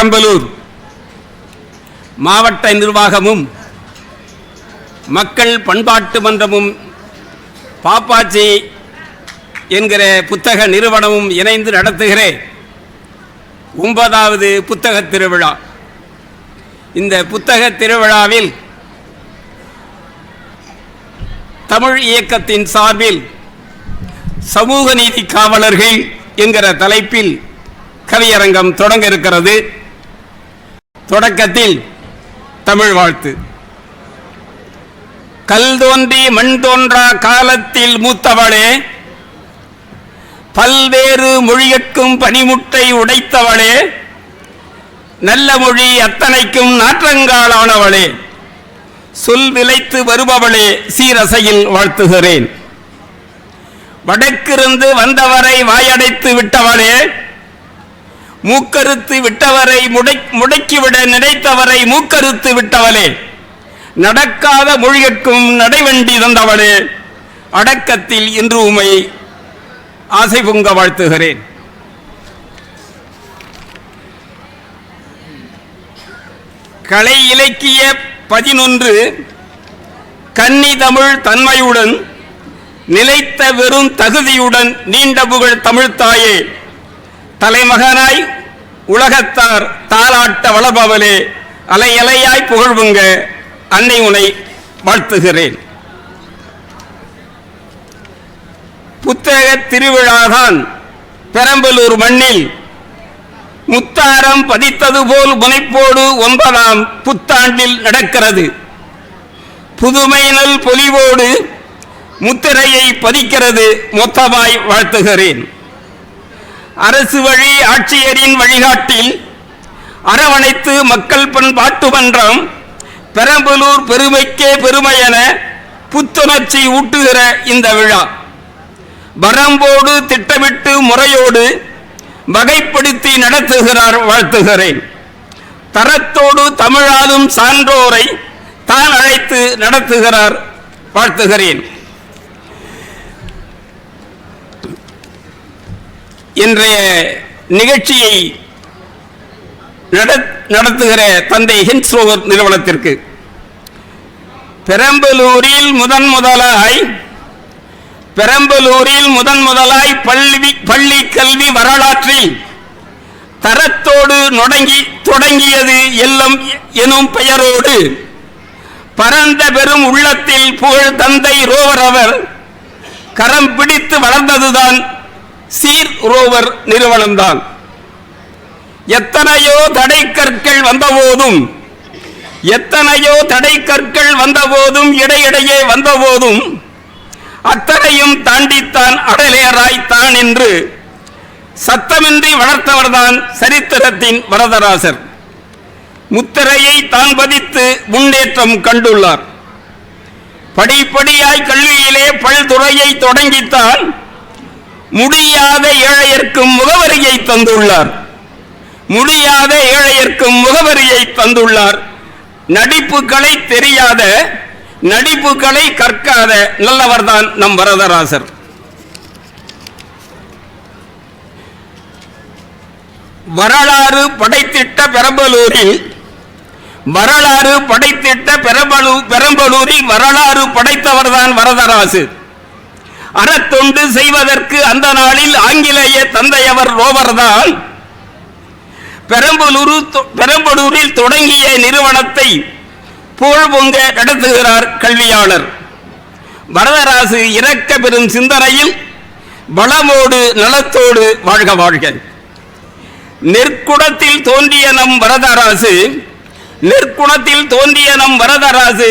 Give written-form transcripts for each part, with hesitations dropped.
பெரம்பலூர் மாவட்ட நிர்வாகமும் மக்கள் பண்பாட்டு மன்றமும் பாப்பாச்சி என்கிற புத்தக நிறுவனமும் இணைந்து நடத்துகிற 9வது புத்தக திருவிழா. இந்த புத்தக திருவிழாவில் தமிழ் இயக்கத்தின் சார்பில் சமூக நீதி காவலர்கள் என்கிற தலைப்பில் கவியரங்கம் தொடங்க இருக்கிறது. தொடக்கத்தில் தமிழ் வாழ்த்து. கல் தோன்றி மண் தோன்றா காலத்தில் மூத்தவளே, பல்வேறு மொழியற்கும் பனிமுட்டை உடைத்தவளே, நல்ல மொழி அத்தனைக்கும் நாற்றங்காலானவளே, சொல் விளைத்து வருபவளே, சீரசையில் வாழ்த்துகிறேன். வடக்கிருந்து வந்தவரை வாயடைத்து விட்டவளே, மூக்கறுத்து விட்டவரை முடக்கிவிட நினைத்தவரை மூக்கறுத்து விட்டவளே, நடக்காத மொழியற்கும் நடைவண்டி தந்தவளே, அடக்கத்தில் இன்று உமை ஆசை பொங்க வாழ்த்துகிறேன். கலை இலக்கிய 11 கன்னி தமிழ் தன்மையுடன் நிலைத்த வெறும் தகுதியுடன் நீண்ட புகழ் தமிழ்த்தாயே, தலைமகனாய் உலகத்தார் தாலாட்ட வளர்பவளே, அலை அலையாய் புகழ்வுங்க அன்னை உனை வாழ்த்துகிறேன். புத்தக திருவிழாதான் பெரம்பலூர் மண்ணில் முத்தாரம் பதித்தது போல் முனைப்போடு 9ஆம் புத்தாண்டில் நடக்கிறது. புதுமை நல் பொலிவோடு முத்திரையை பதிக்கிறது. மொத்தமாய் வாழ்த்துகிறேன். அரசு வழி ஆட்சியரின் வழிகாட்டில் அரவணைத்து மக்கள் பண்பாட்டு மன்றம் பெரம்பலூர் பெருமைக்கே பெருமை என புத்துணர்ச்சி ஊட்டுகிற இந்த விழா வரம்போடு திட்டமிட்டு முறையோடு வகைப்படுத்தி நடத்துகிறார். வாழ்த்துகிறேன். தரத்தோடு தமிழாலும் சான்றோரை தான் அழைத்து நடத்துகிறார். வாழ்த்துகிறேன். இன்றைய நிகழ்ச்சியை நடத்துகிற தந்தை ஹின்ஸ்ரோவர் நிறுவனத்திற்கு பெரம்பலூரில் முதன் முதலாய் பள்ளி கல்வி வரலாற்றில் தரத்தோடு தொடங்கியது எல்லம் எனும் பெயரோடு பரந்த பெரும் உள்ளத்தில் புகழ் தந்தை ரோவர் அவர் கரம் பிடித்து வளர்ந்ததுதான் சீர் ரோவர் நிறுவனம்தான். எத்தனையோ தடை கற்கள் வந்தபோதும் இடையிடையே வந்தபோதும் அத்தனையும் தாண்டித்தான் அடலேராய்த்தான் என்று சத்தமின்றி வளர்த்தவர்தான் சரித்திரத்தின் வரதராசர். முத்திரையை தான் பதித்து முன்னேற்றம் கண்டுள்ளார். படிப்படியாய் கல்வியிலே பல்துறையை தொடங்கித்தான் முடியாத ஏழையர்க்கும் முகவரியை தந்துள்ளார். நடிப்புகளை தெரியாத, நடிப்புகளை கற்காத நல்லவர்தான் நம் வரதராசர். வரலாறு படைத்திட்ட பெரம்பலூரில் வரலாறு படைத்தவர்தான் வரதராசு. அறத்தொண்டு செய்வதற்கு அந்த நாளில் ஆங்கிலேய தந்தையவர் ரோவர்தான் பெரம்பலூரில் தொடங்கிய நிறுவனத்தை புகழ்பொங்க நடத்துகிறார் கல்வியாளர். வரதராசு இறக்க பெறும் சிந்தனையில் வளமோடு நலத்தோடு வாழ்க வாழ்க. நெற்குணத்தில் தோன்றிய நம் வரதராசு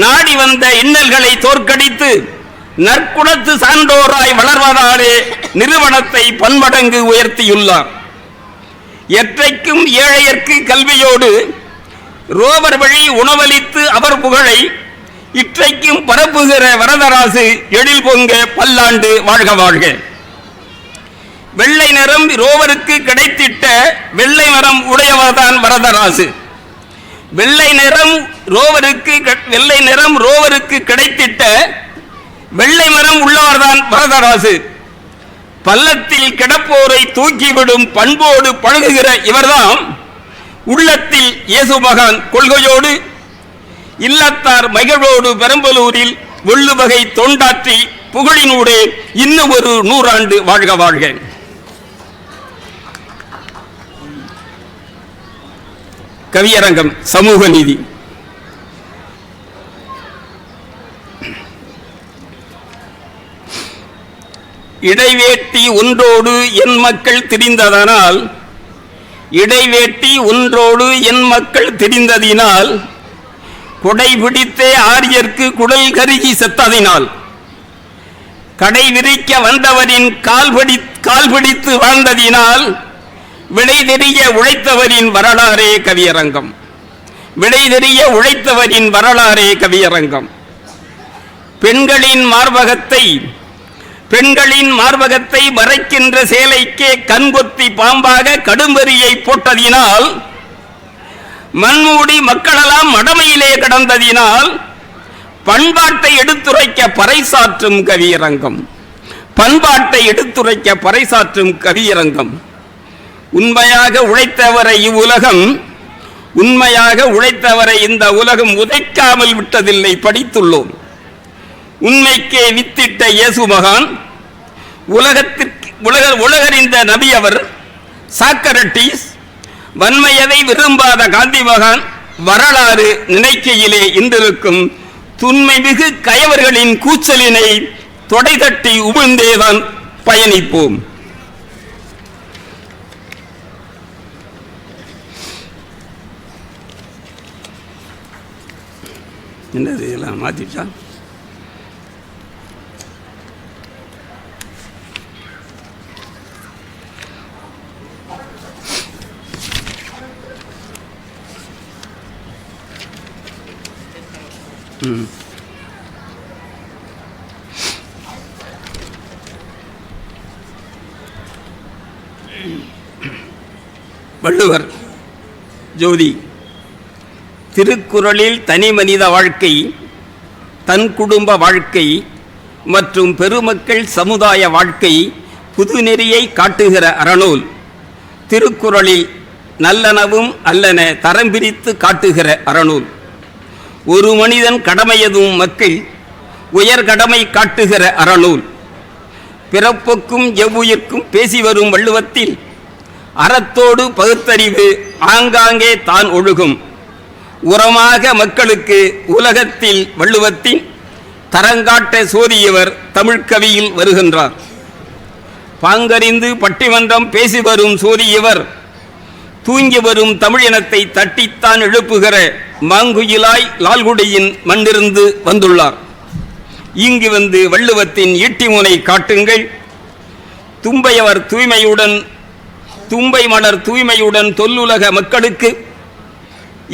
நாடி வந்த இன்னல்களை தோற்கடித்து நற்குணத்து சான்றோராய் வளர்வதாலே நிறுவனத்தை பன்மடங்கு உயர்த்தியுள்ளார். எற்றைக்கும் ஏழையர்க்கு கல்வியோடு ரோவர் வழி உணவளித்து அவர் புகழை இற்றைக்கும் பரப்புகிற வரதராசு எழில் பொங்க பல்லாண்டு வாழ்க வாழ்க. வெள்ளை நிறம் ரோவருக்கு கிடைத்திட்ட வெள்ளை மரம் உடையவர்தான் வரதராசு. வெள்ளை நிறம் ரோவருக்கு கிடைத்திட்ட வெள்ளை மரம் உள்ளவர்தான் வரதராசு. பள்ளத்தில் கிடப்போரை தூக்கிவிடும் பண்போடு பழகுகிற இவர்தான் உள்ளத்தில் இயேசு மகான் கொள்கையோடு இல்லத்தார் மகிழ்வோடு பெரம்பலூரில் வெள்ளுவகை தொண்டாற்றி புகழினூடே இன்னும் ஒரு 100 ஆண்டு வாழ்க வாழ்க. கவியரங்கம் சமூக நீதி. இடைவேட்டி ஒன்றோடு என் மக்கள் திரிந்ததனால் இடைவேட்டி ஒன்றோடு என் மக்கள் திரிந்ததினால் கொடை பிடித்தே ஆரியர்க்கு குடல் கருகி செத்ததினால் கடை விரிக்க வந்தவரின் கால் பிடித்து வாழ்ந்ததினால் விடை தெரிய உழைத்தவரின் வரலாறே கவியரங்கம். விடை தெரிய உழைத்தவரின் வரலாறே கவியரங்கம். பெண்களின் மார்பகத்தை மறைக்கின்ற சேலைக்கே கண்கொத்தி பாம்பாக கடும்பெறியை போட்டதினால் மண்மூடி மக்களெல்லாம் மடமையிலே கடந்ததினால் பண்பாட்டை எடுத்துரைக்க பறைசாற்றும் கவியரங்கம். பண்பாட்டை எடுத்துரைக்க பறைசாற்றும் கவியரங்கம். உண்மையாக உழைத்தவரை இந்த உலகம் உதைக்காமல் விட்டதில்லை, படித்துள்ளோம். உண்மைக்கே வித்திட்ட இயேசு மகான், உலகறிந்த நபி அவர் சாக்கரட்டீஸ், வன்மையதை விரும்பாத காந்தி மகான், வரலாறு நினைக்கையிலே இன்றிருக்கும் துன்மைமிகு கயவர்களின் கூச்சலினை தொடைதட்டி உமிழ்ந்தேதான் பயணிப்போம். என்னது இதெல்லாம் மாத்திட்டா? வள்ளுவர் ஜோதி. திருக்குறளில் தனி மனித வாழ்க்கை, தன் குடும்ப வாழ்க்கை மற்றும் பெருமக்கள் சமுதாய வாழ்க்கை புதுநெறியை காட்டுகிற அறநூல். திருக்குறளில் நல்லனவும் அல்லன தரம் பிரித்து காட்டுகிற அறநூல். ஒரு மனிதன் கடமையதும் மக்கள் உயர் கடமை காட்டுகிற அறநூல். பிறப்புக்கும் எவ்வுயிர்க்கும் பேசி வரும் வள்ளுவத்தில் அறத்தோடு பகுத்தறிவு ஆங்காங்கே தான் ஒழுகும். உரமாக மக்களுக்கு உலகத்தில் வள்ளுவத்தின் தரங்காட்ட சோதியவர் தமிழ்கவியில் வருகின்றார். பாங்கறிந்து பட்டிமன்றம் பேசி வரும் சோதியவர் தூங்கி வரும் தமிழினத்தை தட்டித்தான் எழுப்புகிற மாங்குயிலாய் லால்குடியின் மண்ணிருந்து வந்துள்ளார். இங்கு வந்து வள்ளுவத்தின் ஈட்டிமுனை காட்டுங்கள். தும்பை மலர் தூய்மையுடன் தொல்லுலக மக்களுக்கு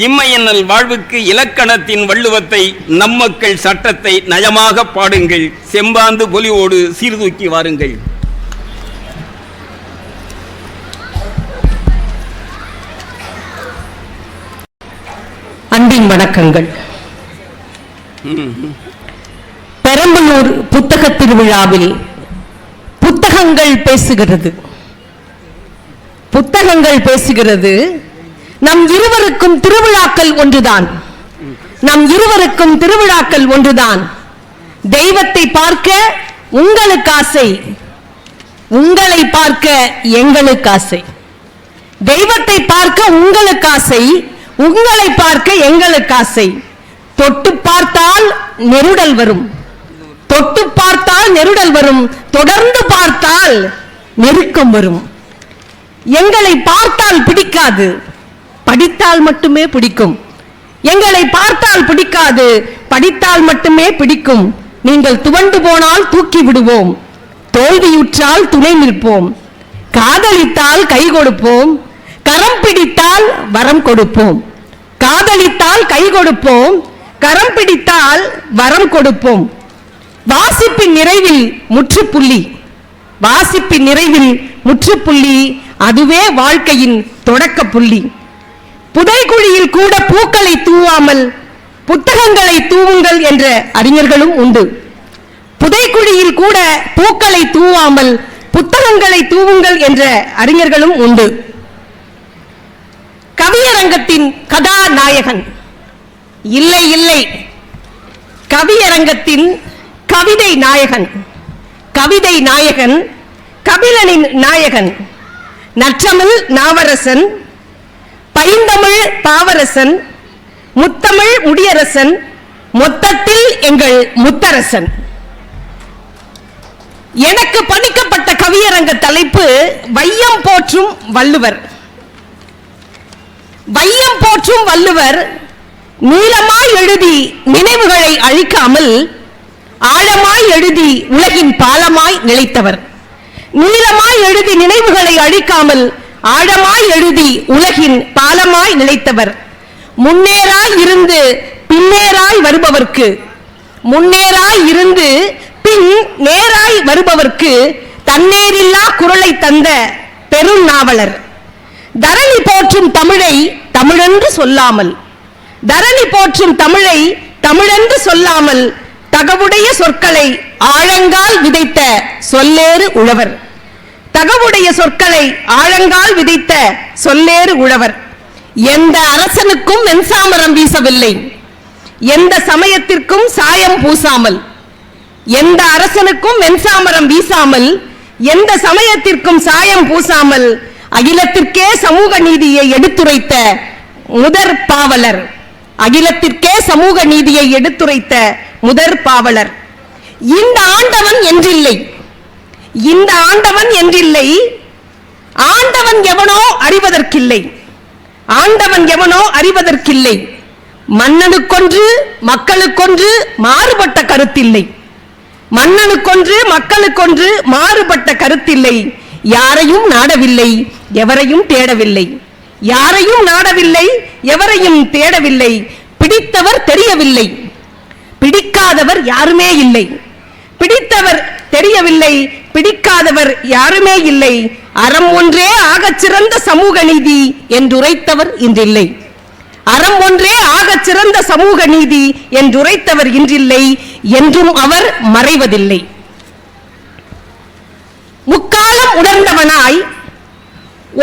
இம்மையன்னல் வாழ்வுக்கு இலக்கணத்தின் வள்ளுவத்தை நம்மக்கள் சட்டத்தை நயமாக பாடுங்கள். செம்பாந்து பொலிவோடு சீர்தூக்கி வாருங்கள். அன்பின் வணக்கங்கள். பெரம்பலூர் புத்தக திருவிழாவில் புத்தகங்கள் பேசுகிறது. நம் இருவருக்கும் திருவிழாக்கள் ஒன்றுதான். தெய்வத்தை பார்க்க உங்களுக்கு ஆசை, உங்களை பார்க்க எங்களுக்கு ஆசை. தெய்வத்தை பார்க்க உங்களுக்கு ஆசை, உங்களை பார்க்க எங்களுக்கு ஆசை. தொட்டு பார்த்தால் நெருடல் வரும், தொடர்ந்து பார்த்தால் நெருக்கம் வரும். எங்களை பார்த்தால் பிடிக்காது, படித்தால் மட்டுமே பிடிக்கும். எங்களை பார்த்தால் பிடிக்காது, படித்தால் மட்டுமே பிடிக்கும். நீங்கள் துவண்டு போனால் தூக்கி விடுவோம், தோல்வியுற்றால் துணை நிற்போம். காதலித்தால் கை கொடுப்போம், கரம் பிடித்தால் வரம் கொடுப்போம். காதலித்தால் கை கொடுப்போம், கரம் பிடித்தால் வரம் கொடுப்போம். வாசிப்பின் நிறைவில் முற்றுப்புள்ளி, அதுவே வாழ்க்கையின் தொடக்க புள்ளி. புதைகுழியில் கூட பூக்களை தூவாமல் புத்தகங்களை தூவுங்கள் என்ற அறிஞர்களும் உண்டு. புதைகுழியில் கூட பூக்களை தூவாமல் புத்தகங்களை தூவுங்கள் என்ற அறிஞர்களும் உண்டு. கவி கவியரங்கத்தின் கதாநாயகன். இல்லை இல்லை, கவியரங்கத்தின் கவிதை நாயகன். கவிதை நாயகன், கபிலனின் நாயகன், நற்றமிழ் நாவரசன், பைந்தமிழ் பாவரசன், முத்தமிழ் முடியரசன், மொத்தத்தில் எங்கள் முத்தரசன். எனக்கு பணிக்கப்பட்ட கவியரங்க தலைப்பு வையம் போற்றும் வள்ளுவர். வையம் போற்றும் வள்ளுவர் நீளமாய் எழுதி நினைவுகளை அழிக்காமல் ஆழமாய் எழுதி உலகின் பாலமாய் நிலைத்தவர். நீளமாய் எழுதி நினைவுகளை அழிக்காமல் ஆழமாய் எழுதி உலகின் பாலமாய் நிலைத்தவர். முன்னேறாய் இருந்து பின்னேறாய் வருபவர்க்கு, முன்னேறாய் இருந்து பின் நேராய் வருபவர்க்கு தன்னேரில்லா குரலை தந்த பெரும் நாவலர். தரணி போற்றும் தமிழை தமிழென்று சொல்லாமல், தரணி போற்றும் தமிழை தமிழென்று சொல்லாமல் தகவுடைய சொற்களை ஆழங்கால் விதைத்த சொல்லேறு உழவர். தகவுடைய சொற்களை ஆழங்கால் விதைத்த சொல்லேறு உழவர். எந்த அரசனுக்கும் வெண்சாமரம் வீசவில்லை, எந்த சமயத்திற்கும் சாயம் பூசாமல். எந்த அரசனுக்கும் வெண்சாமரம் வீசாமல், எந்த சமயத்திற்கும் சாயம் பூசாமல் அகிலத்திற்கே சமூக நீதியை எடுத்துரைத்த முதற் பாவலர். அகிலத்திற்கே சமூக நீதியை எடுத்துரைத்த முதற் பாவலர். இந்த ஆண்டவன் என்றில்லை, இந்த ஆண்டவன் என்றில்லை, ஆண்டவன் எவனோ அறிவதற்கில்லை, ஆண்டவன் எவனோ அறிவதற்கில்லை. மன்னனுக்கொன்று மக்களுக்கொன்று மாறுபட்ட கருத்தில்லை, மன்னனுக்கொன்று மக்களுக்கொன்று மாறுபட்ட கருத்தில்லை. யாரையும் நாடவில்லை, எவரையும் தேடவில்லை, யாரையும் நாடவில்லை, எவரையும் தேடவில்லை. பிடித்தவர் தெரியவில்லை, பிடிக்காதவர் யாருமே இல்லை. பிடித்தவர் தெரியவில்லை, பிடிக்காதவர் யாருமே இல்லை. அறம் ஒன்றே ஆகச் சிறந்த சமூக நீதி என்றுரைத்தவர் இன்றில்லை. அறம் ஒன்றே ஆகச் சிறந்த சமூக நீதி என்றுரைத்தவர் இன்றில்லை. என்றும் அவர் மறைவதில்லை. முக்காலம் உணர்ந்தவனாய்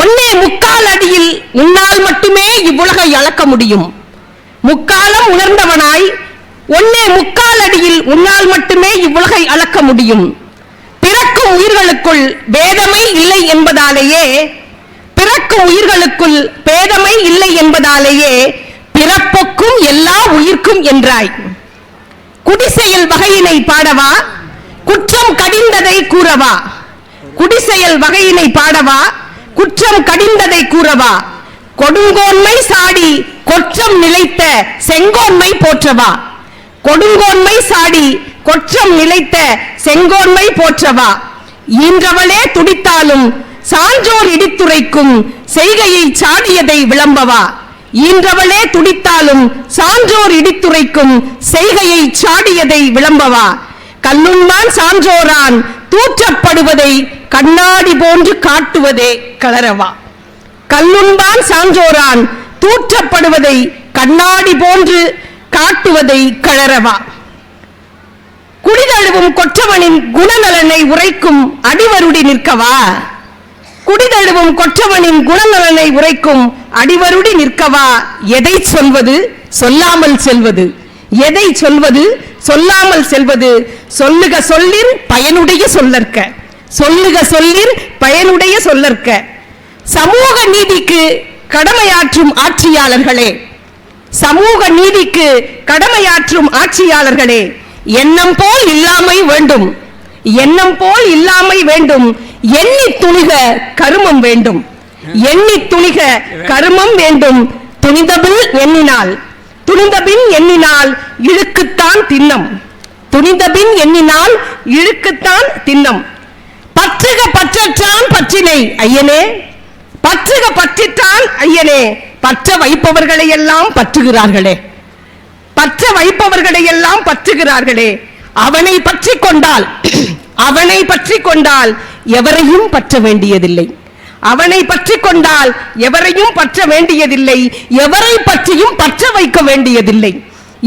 ஒன்னே முக்கால் அடியில் உன்னால் மட்டுமே இவ்வுலகை அளக்க முடியும். முக்காலம் உணர்ந்தவனாய் ஒன்னே முக்கால் அடியில் உன்னால் மட்டுமே இவ்வுலகை அளக்க முடியும். பிறக்கும் உயிர்களுக்குள் பேதமை இல்லை என்பதாலேயே, பிறக்கும் உயிர்களுக்குள் பேதமை இல்லை என்பதாலேயே பிறப்புக்கும் எல்லா உயிர்க்கும் என்றாய். குடிசெயல் வகையினை பாடவா, குற்றம் கடிந்ததை கூறவா. குடிசெயல் வகையினை பாடவா, குற்றம் கடிந்ததை கூறவா. கொடுங்கோன்மை சாடி கொற்றம் நிலைத்த செங்கோன்மை போற்றவா. கொடுங்கோன்மை சாடி கொற்றம் நிலைத்த செங்கோன்மை போற்றவா. ஈன்றவளே துடித்தாலும் சான்றோர் இடித்துரைக்கும் செய்கையை சாடியதை விளம்பவா. ஈன்றவளே துடித்தாலும் சான்றோர் இடித்துரைக்கும் செய்கையை சாடியதை விளம்பவா. கல்லுண்மான் சான்றோரான் தூற்றப்படுவதை கண்ணாடி போன்று காட்டுவதே கலரவா. கல்லுண்பான் சான்றோரான் தூற்றப்படுவதை கண்ணாடி போன்று காட்டுவதை கலரவா. குடிதழுவும் கொற்றவனின் குணநலனை உரைக்கும் அடிவருடி நிற்கவா. குடிதழுவும் கொற்றவனின் குணநலனை உரைக்கும் அடிவருடி நிற்கவா. எதை சொல்வது சொல்லாமல் செல்வது, எதை சொல்வது சொல்லாமல் செல்வது. சொல்லுக சொல்லின் பயனுடைய சொல்லற்க, சொல்லுக சொல்லின் பயனுடைய சொல்லற்க. சமூக நீதிக்கு கடமையாற்றும் ஆட்சியாளர்களே, சமூக நீதிக்கு கடமையாற்றும் ஆட்சியாளர்களே, எண்ணம் போல் இல்லாமை வேண்டும், எண்ணம் போல் இல்லாமை வேண்டும். எண்ணி துணிக கருமம் வேண்டும், எண்ணி துணிக கருமம் வேண்டும். துணிந்தபின் எண்ணினால், துணிந்தபின் எண்ணினால் இழுக்குத்தான் திண்ணம், துணிந்தபின் எண்ணினால் இழுக்குத்தான் திண்ணம். பற்றுக பற்றற்றான் பற்றினை ஐயனே, பற்றுக பற்றிற்றான் ஐயனே. பற்ற வைப்பவர்களை எல்லாம் பற்றுகிறார்களே, பற்ற வைப்பவர்களை எல்லாம் பற்றுகிறார்களே. அவனை பற்றி கொண்டால், அவனை பற்றி கொண்டால் எவரையும் பற்ற வேண்டியதில்லை, அவனை பற்றி கொண்டால் எவரையும் பற்ற வேண்டியதில்லை. எவரை பற்றியும் பற்ற வைக்க வேண்டியதில்லை,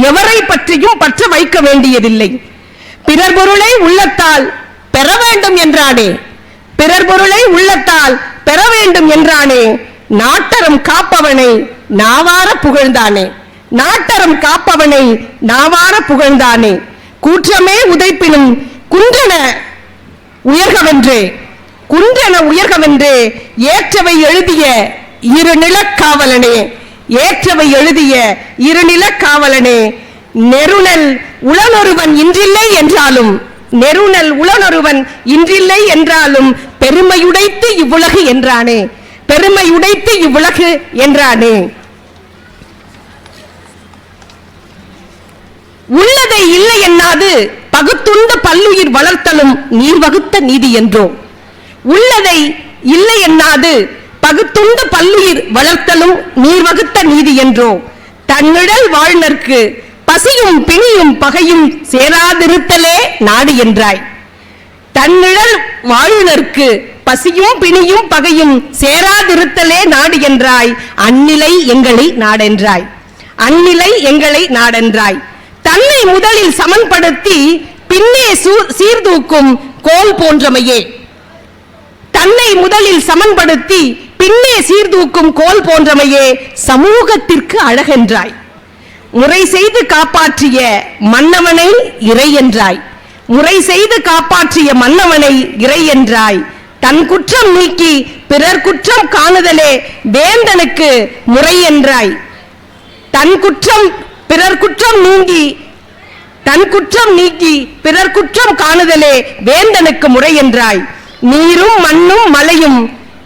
எவரை பற்றியும் பற்ற வைக்க வேண்டியதில்லை. பிறர் பொருளை உள்ளத்தால் பெற வேண்டும் என்றானே, பிறர் பொருளை உள்ளத்தால் பெற வேண்டும் என்றானே. நாட்டரம் காப்பவனை நாவார புகழ்ந்தானே, நாட்டரம் காப்பவனை நாவார புகழ்ந்தானே, கூற்றமே உதைப்பினும் குன்றென உயர்கவென்றே, குன்றென உயர்கவென்றே ஏற்றவை எழுதிய இருநிலக்காவலனே, ஏற்றவை எழுதிய இருநிலக்காவலனே, நெருணல் உளனொருவன் இன்றில்லை என்றாலும், நெருணல் உளனொருவன் இன்றில்லை என்றாலும் பெருமையுடைத்து இவ்வுலகு என்றானே, பெருமையுடைத்து இவ்வுலகு என்றானே. உள்ளதை இல்லை என்னாது பகுத்துண்ட பல்லுயிர் வளர்த்தலும் நீர் வகுத்த நீதி என்றோ, உள்ளதை இல்லை என்னாது பகுத்துண்ட பல்லுயிர் வளர்த்தலும் நீர் வகுத்த நீதி என்றோ, தன்னிடல் வாழ்நர்க்கு பசியும் பிணியும் பகையும் சேராதிருத்தலே நாடு என்றாய், தன்னிழல் வாழ்நர்க்கு பசியும் பிணியும் பகையும் சேராதிருத்தலே நாடு என்றாய், அந்நிலை எங்களை நாடென்றாய், அந்நிலை எங்களை நாடென்றாய். தன்னை முதலில் சமன்படுத்தி பின்னே சீர்தூக்கும் கோல் போன்றமையே, தன்னை முதலில் சமன்படுத்தி பின்னே சீர்தூக்கும் கோல் போன்றமையே சமூகத்திற்கு அழகென்றாய், முறை செய்து காப்பாற்றிய மன்னவனை இறை என்றாய், முறை செய்து காப்பாற்றிய மன்னவனை இறை என்றாய். தன் குற்றம் நீக்கி பிறர் குற்றம் காணுதலே வேந்தனுக்கு முறை என்றாய், தன் குற்றம் பிறர் குற்றம் நீங்கி, தன் குற்றம் நீக்கி பிறர் குற்றம் காணுதலே வேந்தனுக்கு முறை என்றாய். நீரும் மண்ணும் மலையும்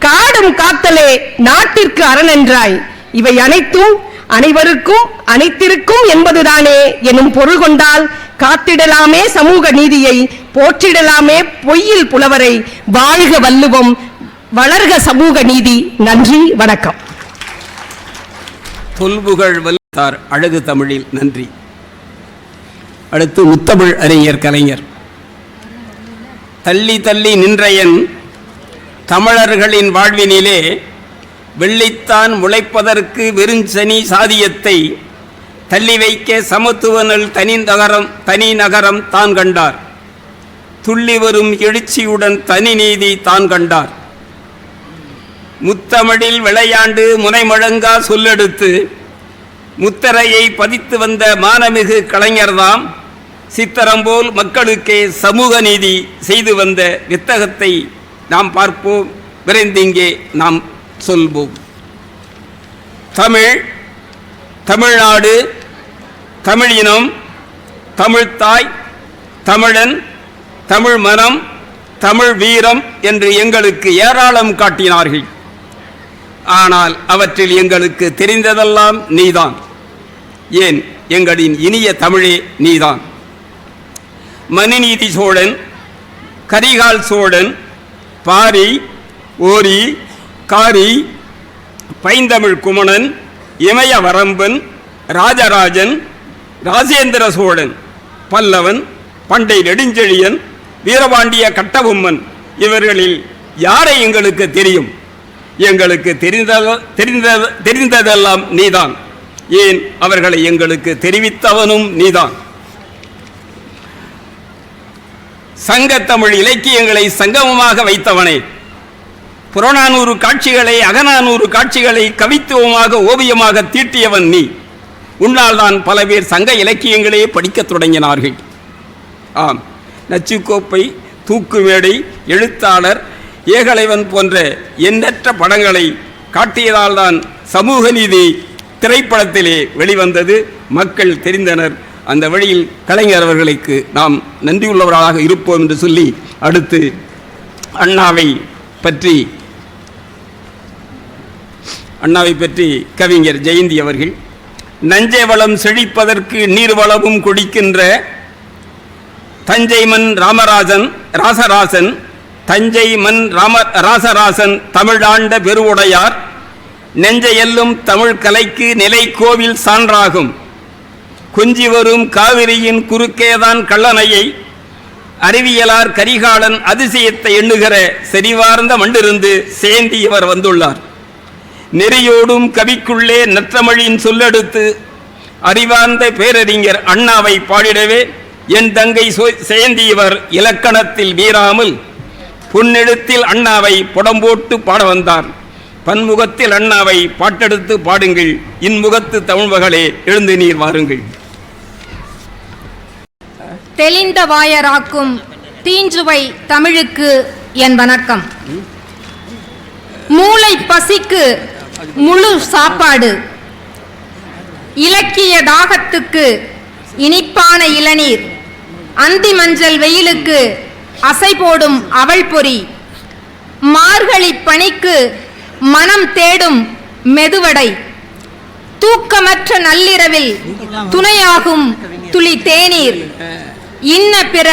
காடும் காத்தலே நாட்டிற்கு அரண் என்றாய். இவை அனைத்தும் அனைவருக்கும் அனைத்திருக்கும் என்பதுதானே எனும் பொருள் கொண்டால் காத்திடலாமே சமூக நீதியை, போற்றிடலாமே பொய்யில் புலவரை, வாழ்க வள்ளுவம், வளர்க சமூக நீதி. நன்றி, வணக்கம். தொல்புகழ் வல்லார் அழகு தமிழில் நன்றி. அடுத்து முத்தமிழ் அறிஞர் கலைஞர். தள்ளி தள்ளி நின்றையன் தமிழர்களின் வாழ்வினிலே வெள்ளித்தான் முளைப்பதற்கு வெறுஞ்சனி சாதியத்தை தள்ளி வைக்க சமத்துவனல் தனி நகரம் தான் கண்டார், துள்ளி வரும் எழுச்சியுடன் தனி நீதி தான் கண்டார். முத்தமிழில் விளையாண்டு முனைமுழங்கா சொல்லெடுத்து முத்தரையை பதித்து வந்த மானமிகு கலைஞர்தாம் சித்தரம்போல் மக்களுக்கே சமூக நீதி செய்து வந்த வித்தகத்தை நாம் பார்ப்போம். விரைந்திங்கே நாம் சொல்வோம். தமிழ், தமிழ்நாடு, தமிழினம், தமிழ்த்தாய், தமிழன், தமிழ் மனம், தமிழ் வீரம் என்று எங்களுக்கு ஏராளம் காட்டினார்கள். ஆனால் அவற்றில் எங்களுக்கு தெரிந்ததெல்லாம் நீதான். ஏன், எங்களின் இனிய தமிழே நீதான். மனுநீதி சோழன், கரிகால் சோழன், பாரி, ஓரி, காரி, பைந்தமிழ் குமணன், இமயவரம்பன், ராஜராஜன், ராஜேந்திர சோழன், பல்லவன், பண்டை நெடுஞ்செழியன், வீரபாண்டிய கட்டபொம்மன் இவர்களில் யாரை எங்களுக்கு தெரியும்? எங்களுக்கு தெரிந்ததெல்லாம் நீதான். ஏன், அவர்களை எங்களுக்கு தெரிவித்தவனும் நீதான். சங்கத்தமிழ் இலக்கியங்களை சங்கமமாக வைத்தவனே, புறநானூறு காட்சிகளை அகநானூறு காட்சிகளை கவித்துவமாக ஓவியமாக தீட்டியவன் நீ. உன்னால் தான் பல பேர் சங்க இலக்கியங்களே படிக்கத் தொடங்கினார்கள். ஆம், நச்சுக்கோப்பை, தூக்குமேடை, எழுத்தாளர், ஏகலைவன் போன்ற எண்ணற்ற படங்களை காட்டியதால் தான் சமூக நீதி திரைப்படத்திலே வெளிவந்தது, மக்கள் தெரிந்தனர். அந்த வழியில் கலைஞர் அவர்களுக்கு நாம் நன்றியுள்ளவர்களாக இருப்போம் என்று சொல்லி, அடுத்து அண்ணாவை பற்றி கவிஞர் ஜெயந்தி அவர்கள், நஞ்சை வளம் செழிப்பதற்கு நீர் வளமும் குடிக்கின்ற தஞ்சை மண் ராசராசன், தஞ்சை மண் ராசராசன் தமிழாண்ட பெருவுடையார், நெஞ்சையெல்லும் தமிழ் கலைக்கு நிலை கோவில் சான்றாகும். கொஞ்சி வரும் காவிரியின் குறுக்கேதான் கள்ளனையை அறிவியலார் கரிகாலன் அதிசயத்தை எண்ணுகிற செறிவார்ந்த மண்டிருந்து சேந்தி இவர் வந்துள்ளார். நெறியோடும் கவிக்குள்ளே நற்றமிழின் சொல்லெடுத்து அறிவார்ந்த பேரறிஞர் அண்ணாவை பாடிடவே என் தங்கை சேந்தி இவர் இலக்கணத்தில் மீறாமல் பொன்னெழுத்தில் அண்ணாவை புடம்போட்டு பாட வந்தார். பன்முகத்தில் அண்ணாவை பாட்டெடுத்து பாடுங்கள். இன்முகத்து தமிழ் மகளே எழுந்து நீர் வாருங்கள். தெளிந்த வாயராக்கும் தீஞ்சுவை தமிழுக்கு என் வணக்கம். மூளை பசிக்கு முழு சாப்பாடு, இலக்கிய தாகத்துக்கு இனிப்பான இளநீர், அந்தி மஞ்சள் வெயிலுக்கு அசை போடும் அவள் பொறி, மார்கழி பனிக்கு மனம் தேடும் மெதுவடை, தூக்கமற்ற நள்ளிரவில் துணையாகும் துளி தேநீர், இன்ன பிற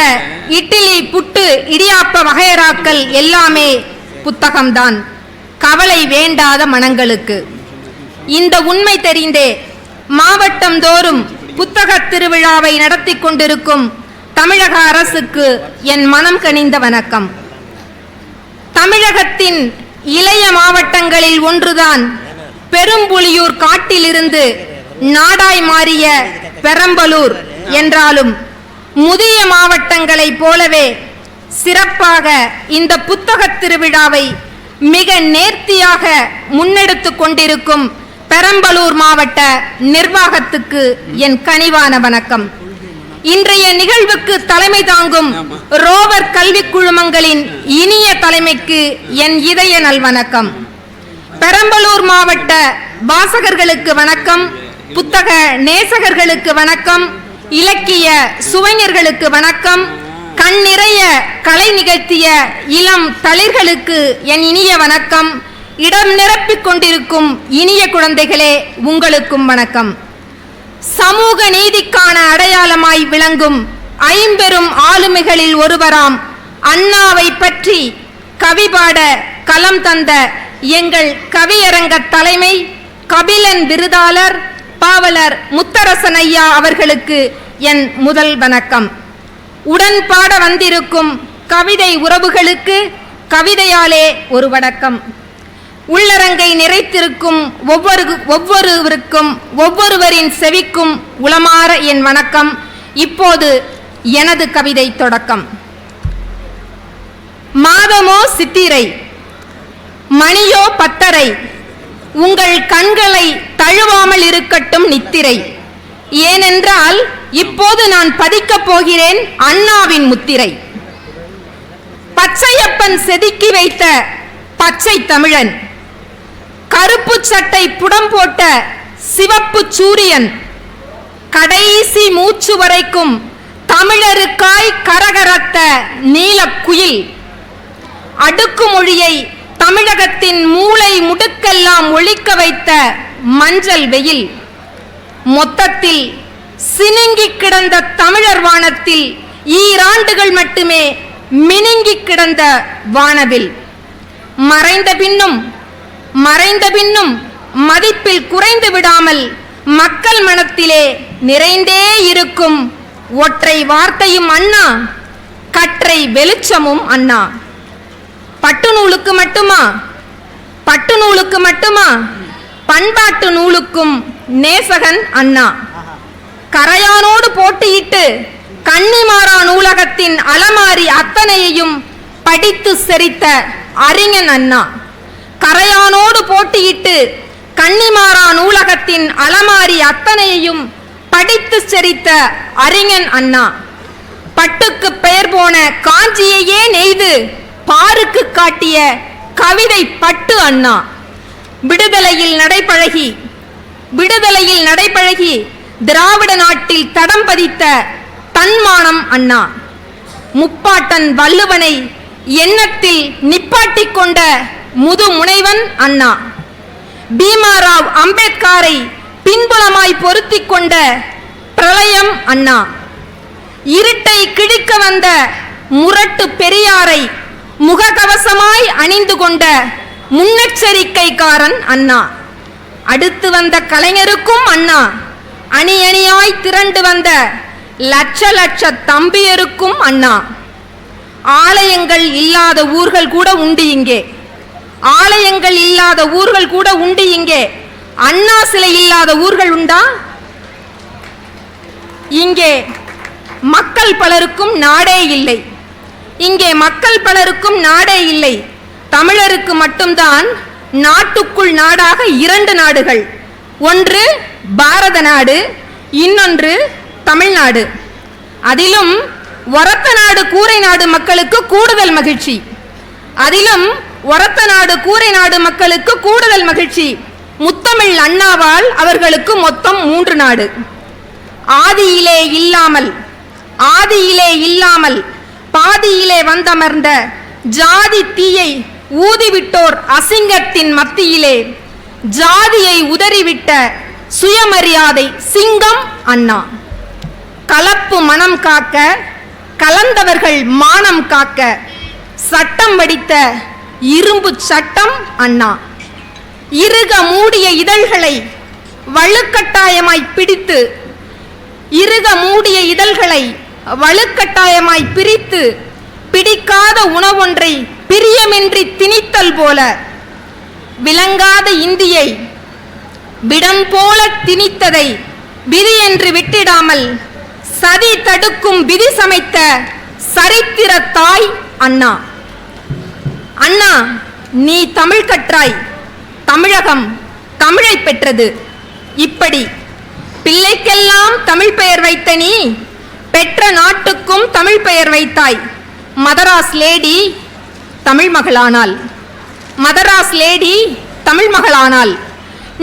இட்லி புட்டு இடியாப்ப வகையறாக்கள் எல்லாமே புத்தகம்தான் கவலை வேண்டாத மனங்களுக்கு. இந்த உண்மை தெரிந்தே மாவட்டம் தோறும் புத்தக திருவிழாவை நடத்தி கொண்டிருக்கும் தமிழக அரசுக்கு என் மனம் கனிந்த வணக்கம். தமிழகத்தின் இளைய மாவட்டங்களில் ஒன்றுதான் பெரும்புலியூர் காட்டிலிருந்து நாடாய் மாறிய பெரம்பலூர் என்றாலும் முதிய மாவட்டங்களைப் போலவே சிறப்பாக இந்த புத்தக திருவிழாவை மிக நேர்த்தியாக முன்னெடுத்து கொண்டிருக்கும் பெரம்பலூர் மாவட்ட நிர்வாகத்துக்கு என் கனிவான வணக்கம். இன்றைய நிகழ்வுக்கு தலைமை தாங்கும் ரோவர் கல்வி குழுமங்களின் இனிய தலைமைக்கு என் இதய நல்வணக்கம். பெரம்பலூர் மாவட்ட வாசகர்களுக்கு வணக்கம், புத்தக நேசகர்களுக்கு வணக்கம், இலக்கிய சுவைஞர்களுக்கு வணக்கம், கண் நிறைய கலை நிகழ்த்திய இளம் தளிர்களுக்கு என் இனிய வணக்கம், இடம் நிரப்பிக் கொண்டிருக்கும் இனிய குழந்தைகளே உங்களுக்கும் வணக்கம். சமூக நீதிக்கான அடையாளமாய் விளங்கும் ஐம்பெரும் ஆளுமைகளில் ஒருவராம் அண்ணாவை பற்றி கவிபாட களம் தந்த எங்கள் கவியரங்க தலைமை கபிலன் விருதாளர் பாவலர் முத்தரசன் ஐயா அவர்களுக்கு என் முதல் வணக்கம். உடன் பாட வந்திருக்கும் கவிதை உறவுகளுக்கு கவிதையாலே ஒரு வணக்கம். உள்ளரங்கை நிறைத்திருக்கும் ஒவ்வொருவருக்கும் ஒவ்வொருவரின் செவிக்கும் உளமாற என் வணக்கம். இப்போது எனது கவிதை தொடக்கம். மாதமோ சித்திரை, மணியோ பத்தரை, உங்கள் கண்களை தழுவாமல் இருக்கட்டும் நித்திரை. ஏனென்றால் இப்போது நான் பதிக்கப் போகிறேன் அண்ணாவின் முத்திரை. பச்சையப்பன் செதுக்கி வைத்த பச்சை தமிழன், கருப்பு சட்டை புடம் போட்ட சிவப்பு சூரியன், கடைசி மூச்சு வரைக்கும் தமிழருக்காய் கரகரத்த நீலக்குயில், அடுக்குமொழியை தமிழகத்தின் மூளை முடுக்கெல்லாம் ஒழிக்க வைத்த மஞ்சள் வெயில், மொத்தத்தில் சினுங்கி கிடந்த தமிழர் வானத்தில் ஈராண்டுகள் மட்டுமே மினுங்கி கிடந்த வானவில், மறைந்த பின்னும் மதிப்பில் குறைந்து விடாமல் மக்கள் மனத்திலே நிறைந்தே இருக்கும் ஒற்றை வார்த்தையும் அண்ணா, கற்றை வெளிச்சமும் அண்ணா. பட்டு நூலுக்கு மட்டுமா பண்பாட்டு நூலுக்கும் நேசகன் அண்ணா. கரையானோடு போட்டியிட்டு கன்னிமாரா நூலகத்தின் அலமாரி அத்தனையையும் படித்து செறித்த அறிஞன் அண்ணா. கரையானோடு போட்டியிட்டு கன்னிமாரா நூலகத்தின் அலமாரி அத்தனையையும் படித்து செறித்த அறிஞன் அண்ணா. பட்டுக்கு பெயர் போன காஞ்சியையே நெய்து பாருக்கு காட்டிய கவிதை பட்டு அண்ணா. விடுதலையில் நடைபழகி திராவிட நாட்டில் தடம் பதித்த தன்மானம் அண்ணா. முப்பாட்டன் வள்ளுவனை எண்ணத்தில் நிப்பாட்டிக் கொண்ட முது முனைவன் அண்ணா. பீமாராவ் அம்பேத்கரை பின்புலமாய் பொருத்திக் கொண்ட பிரளயம் அண்ணா. இருட்டை கிழிக்க வந்த முரட்டு பெரியாரை முகக்கவசமாய் அணிந்து கொண்ட முன்னெச்சரிக்கைக்காரன் அண்ணா. அடுத்து வந்த கலைஞருக்கும் அண்ணா. அணி அணியாய் திரண்டு வந்த லட்ச தம்பியருக்கும் அண்ணா. ஆலயங்கள் இல்லாத ஊர்கள் கூட உண்டு இங்கே. அண்ணா சிலை இல்லாத ஊர்கள் உண்டா? இங்கே மக்கள் பலருக்கும் நாடே இல்லை. தமிழருக்கு மட்டும்தான் நாட்டுக்குள் நாடாக 2 நாடுகள், ஒன்று பாரத நாடு, இன்னொன்று தமிழ்நாடு. அதிலும் ஒரத்த நாடு கூரை நாடு மக்களுக்கு கூடுதல் மகிழ்ச்சி. முத்தமிழ் அண்ணாவால் அவர்களுக்கு மொத்தம் 3 நாடு. ஆதியிலே இல்லாமல் பாதியிலே வந்தமர்ந்த ஜாதி தீயை ஊதிவிட்டோர் அசிங்கத்தின் மத்தியிலே ஜாதியை உதறிவிட்ட சுயமரியாதை சிங்கம் அண்ணா. கலப்பு மனம் காக்க, கலந்தவர்கள் மானம் காக்க சட்டம் வடித்த இரும்பு சட்டம் அண்ணா. இறுக மூடிய இதழ்களை வலுக்கட்டாயமாய் பிரித்து பிடிக்காத உணவொன்றை பிரியமின்றி திணித்தல் போல விளங்காத இந்தியை விடம் போல திணித்ததை விதி என்று விட்டிடாமல் சதி தடுக்கும் விதி சமைத்த சரித்திர தாய் அண்ணா. அண்ணா, நீ தமிழ் கற்றாய், தமிழகம் தமிழை பெற்றது. இப்படி பிள்ளைக்கெல்லாம் தமிழ் பெயர் வைத்த நீ பெற்ற நாட்டுக்கும் தமிழ் பெயர் வைத்தாய். மதராஸ் லேடி தமிழ் மகளானாள்.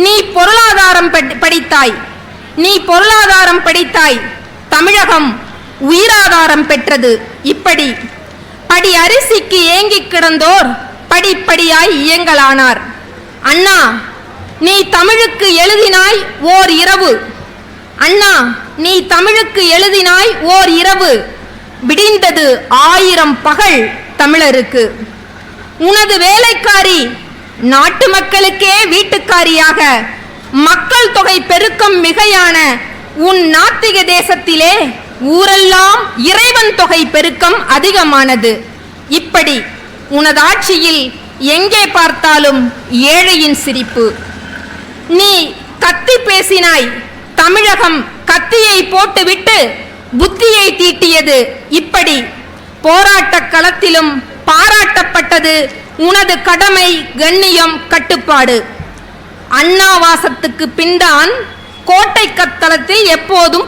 நீ பொருளாதாரம் படித்தாய். தமிழகம் உயிராதாரம் பெற்றது. இப்படி படி அரிசிக்கு ஏங்கிக் கிடந்தோர் படிப்படியாய் இயங்கலானார். அண்ணா, நீ தமிழுக்கு எழுதினாய் ஓர் இரவு. விடிந்தது 1000 பகல் தமிழருக்கு. உனது வேலைக்காரி நாட்டு மக்களுக்கே வீட்டுக்காரியாக மக்கள் தொகை பெருக்கம் மிகையான உன் நாத்திக தேசத்திலே ஊரெல்லாம் இறைவன் தொகை பெருக்கம் அதிகமானது. இப்படி உனது ஆட்சியில் எங்கே பார்த்தாலும் ஏழையின் சிரிப்பு. நீ கத்தி பேசினாய், தமிழகம் கத்தியை போட்டுவிட்டு புத்தியை தீட்டியது. இப்படி போராட்ட களத்திலும் பாராட்டப்பட்டது உனது கடமை, கண்ணியம், கட்டுப்பாடு. அண்ணாவாசத்துக்கு பின்தான் கோட்டை கத்தளத்தில் எப்போதும்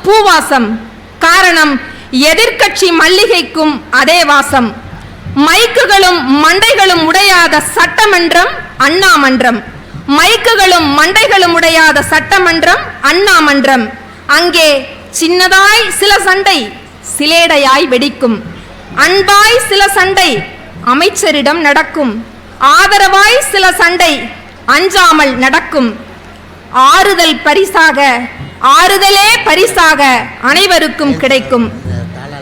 பூவாசம். காரணம், எதிர்க்கட்சி மல்லிகைக்கும் அதே வாசம். மைக்குகளும் மண்டைகளும் உடையாத சட்டமன்றம் அண்ணா மன்றம். அங்கே சின்னதாய் சில சண்டை சிலேடையாய் வெடிக்கும். அன்பாய் சில சண்டை அமைச்சரிடம் நடக்கும். ஆதரவாய் சில சண்டை அஞ்சாமல் நடக்கும். ஆறுதலே பரிசாக அனைவருக்கும் கிடைக்கும்.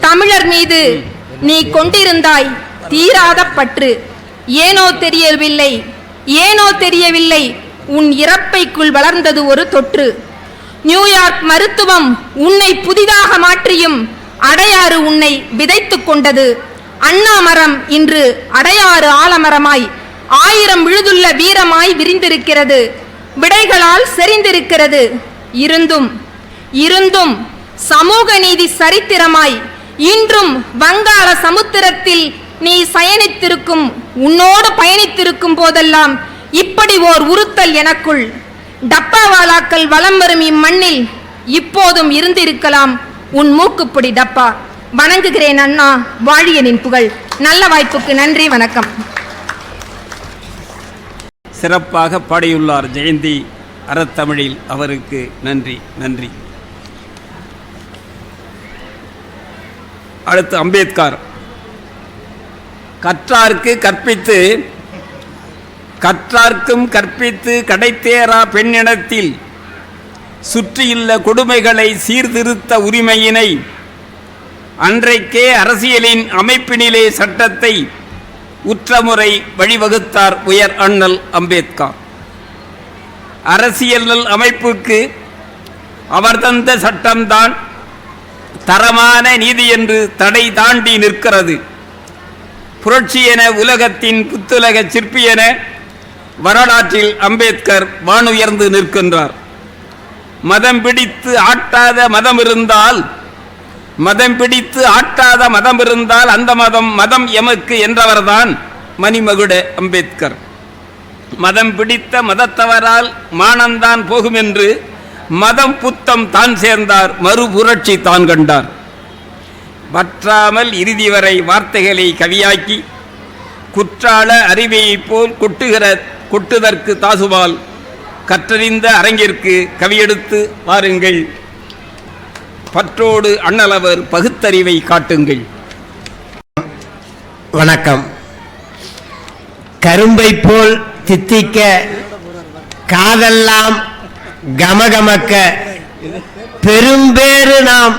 தமிழர் மீது நீ கொண்டிருந்தாய் தீராத பற்று. ஏனோ தெரியவில்லை உன் இறப்பைக்குள் வளர்ந்தது ஒரு தொற்று. நியூயார்க் மருத்துவம் உன்னை புதிதாக மாற்றியும் அடையாறு உன்னை விதைத்துக் கொண்டது. அண்ணா மரம் இன்று அடையாறு ஆலமரமாய் 1000 விழுதுள்ள வீரமாய் விரிந்திருக்கிறது. விடைகளால் செறிந்திருக்கிறது. இருந்தும் சமூக நீதி சரித்திரமாய் இன்றும் வங்காள சமுத்திரத்தில் நீ உன்னோடு பயணித்திருக்கும் போதெல்லாம் இப்படி ஓர் உறுத்தல் எனக்குள். டப்பாவாலாக்கள் வலம் வரும் இம்மண்ணில் இப்போதும் இருந்திருக்கலாம் உன் மூக்குப்பிடி டப்பா. வணங்குகிறேன் அண்ணா, வாழியனின் புகழ். நல்ல வாய்ப்புக்கு நன்றி, வணக்கம். சிறப்பாக பாடியுள்ளார் ஜெயந்தி. அறத்தமிழில் அவருக்கு நன்றி. அடுத்து அம்பேத்கர். கற்றார்க்கும் கற்பித்து கடைத்தேரா பெண்ணினத்தில் சுற்றியுள்ள கொடுமைகளை சீர்திருத்த உரிமையினை அன்றைக்கே அரசியலின் அமைப்பினிலே சட்டத்தை உற்றமுறை வழிவகுத்தார் உயர் அண்ணல் அம்பேத்கர். அரசியல் அமைப்புக்கு அவர் தந்த சட்டம்தான் தரமான நீதி என்று தடை தாண்டி நிற்கிறது. புரட்சியென உலகத்தின் புத்துலக சிற்பியென வரலாற்றில் அம்பேத்கர் வானுயர்ந்து நிற்கின்றார். மதம் பிடித்து ஆட்டாத மதம் இருந்தால் மதம் பிடித்து ஆட்டாத மதம் இருந்தால் அந்த மதம் மதம் எமக்கு என்றவர்தான் மணிமகுட அம்பேத்கர். மதம் பிடித்த மதத்தவரால் மானந்தான் போகும் என்று மதம் புத்தம் தான் சேர்ந்தார், மறுபுரட்சி தான் கண்டார். வற்றாமல் இறுதி வரை வார்த்தைகளை கவியாக்கி குற்றால அறிவையைப் போல் கொட்டுதற்கு தாசுவால் கற்றறிந்த அரங்கிற்கு கவியெடுத்து வாருங்கள். பற்றோடு அண்ணலவர் பகுத்தறிவை காட்டுங்கள். வணக்கம். கரும்பை போல் தித்திக்க காதெல்லாம் கமகமக்க பெரும்பேறு நாம்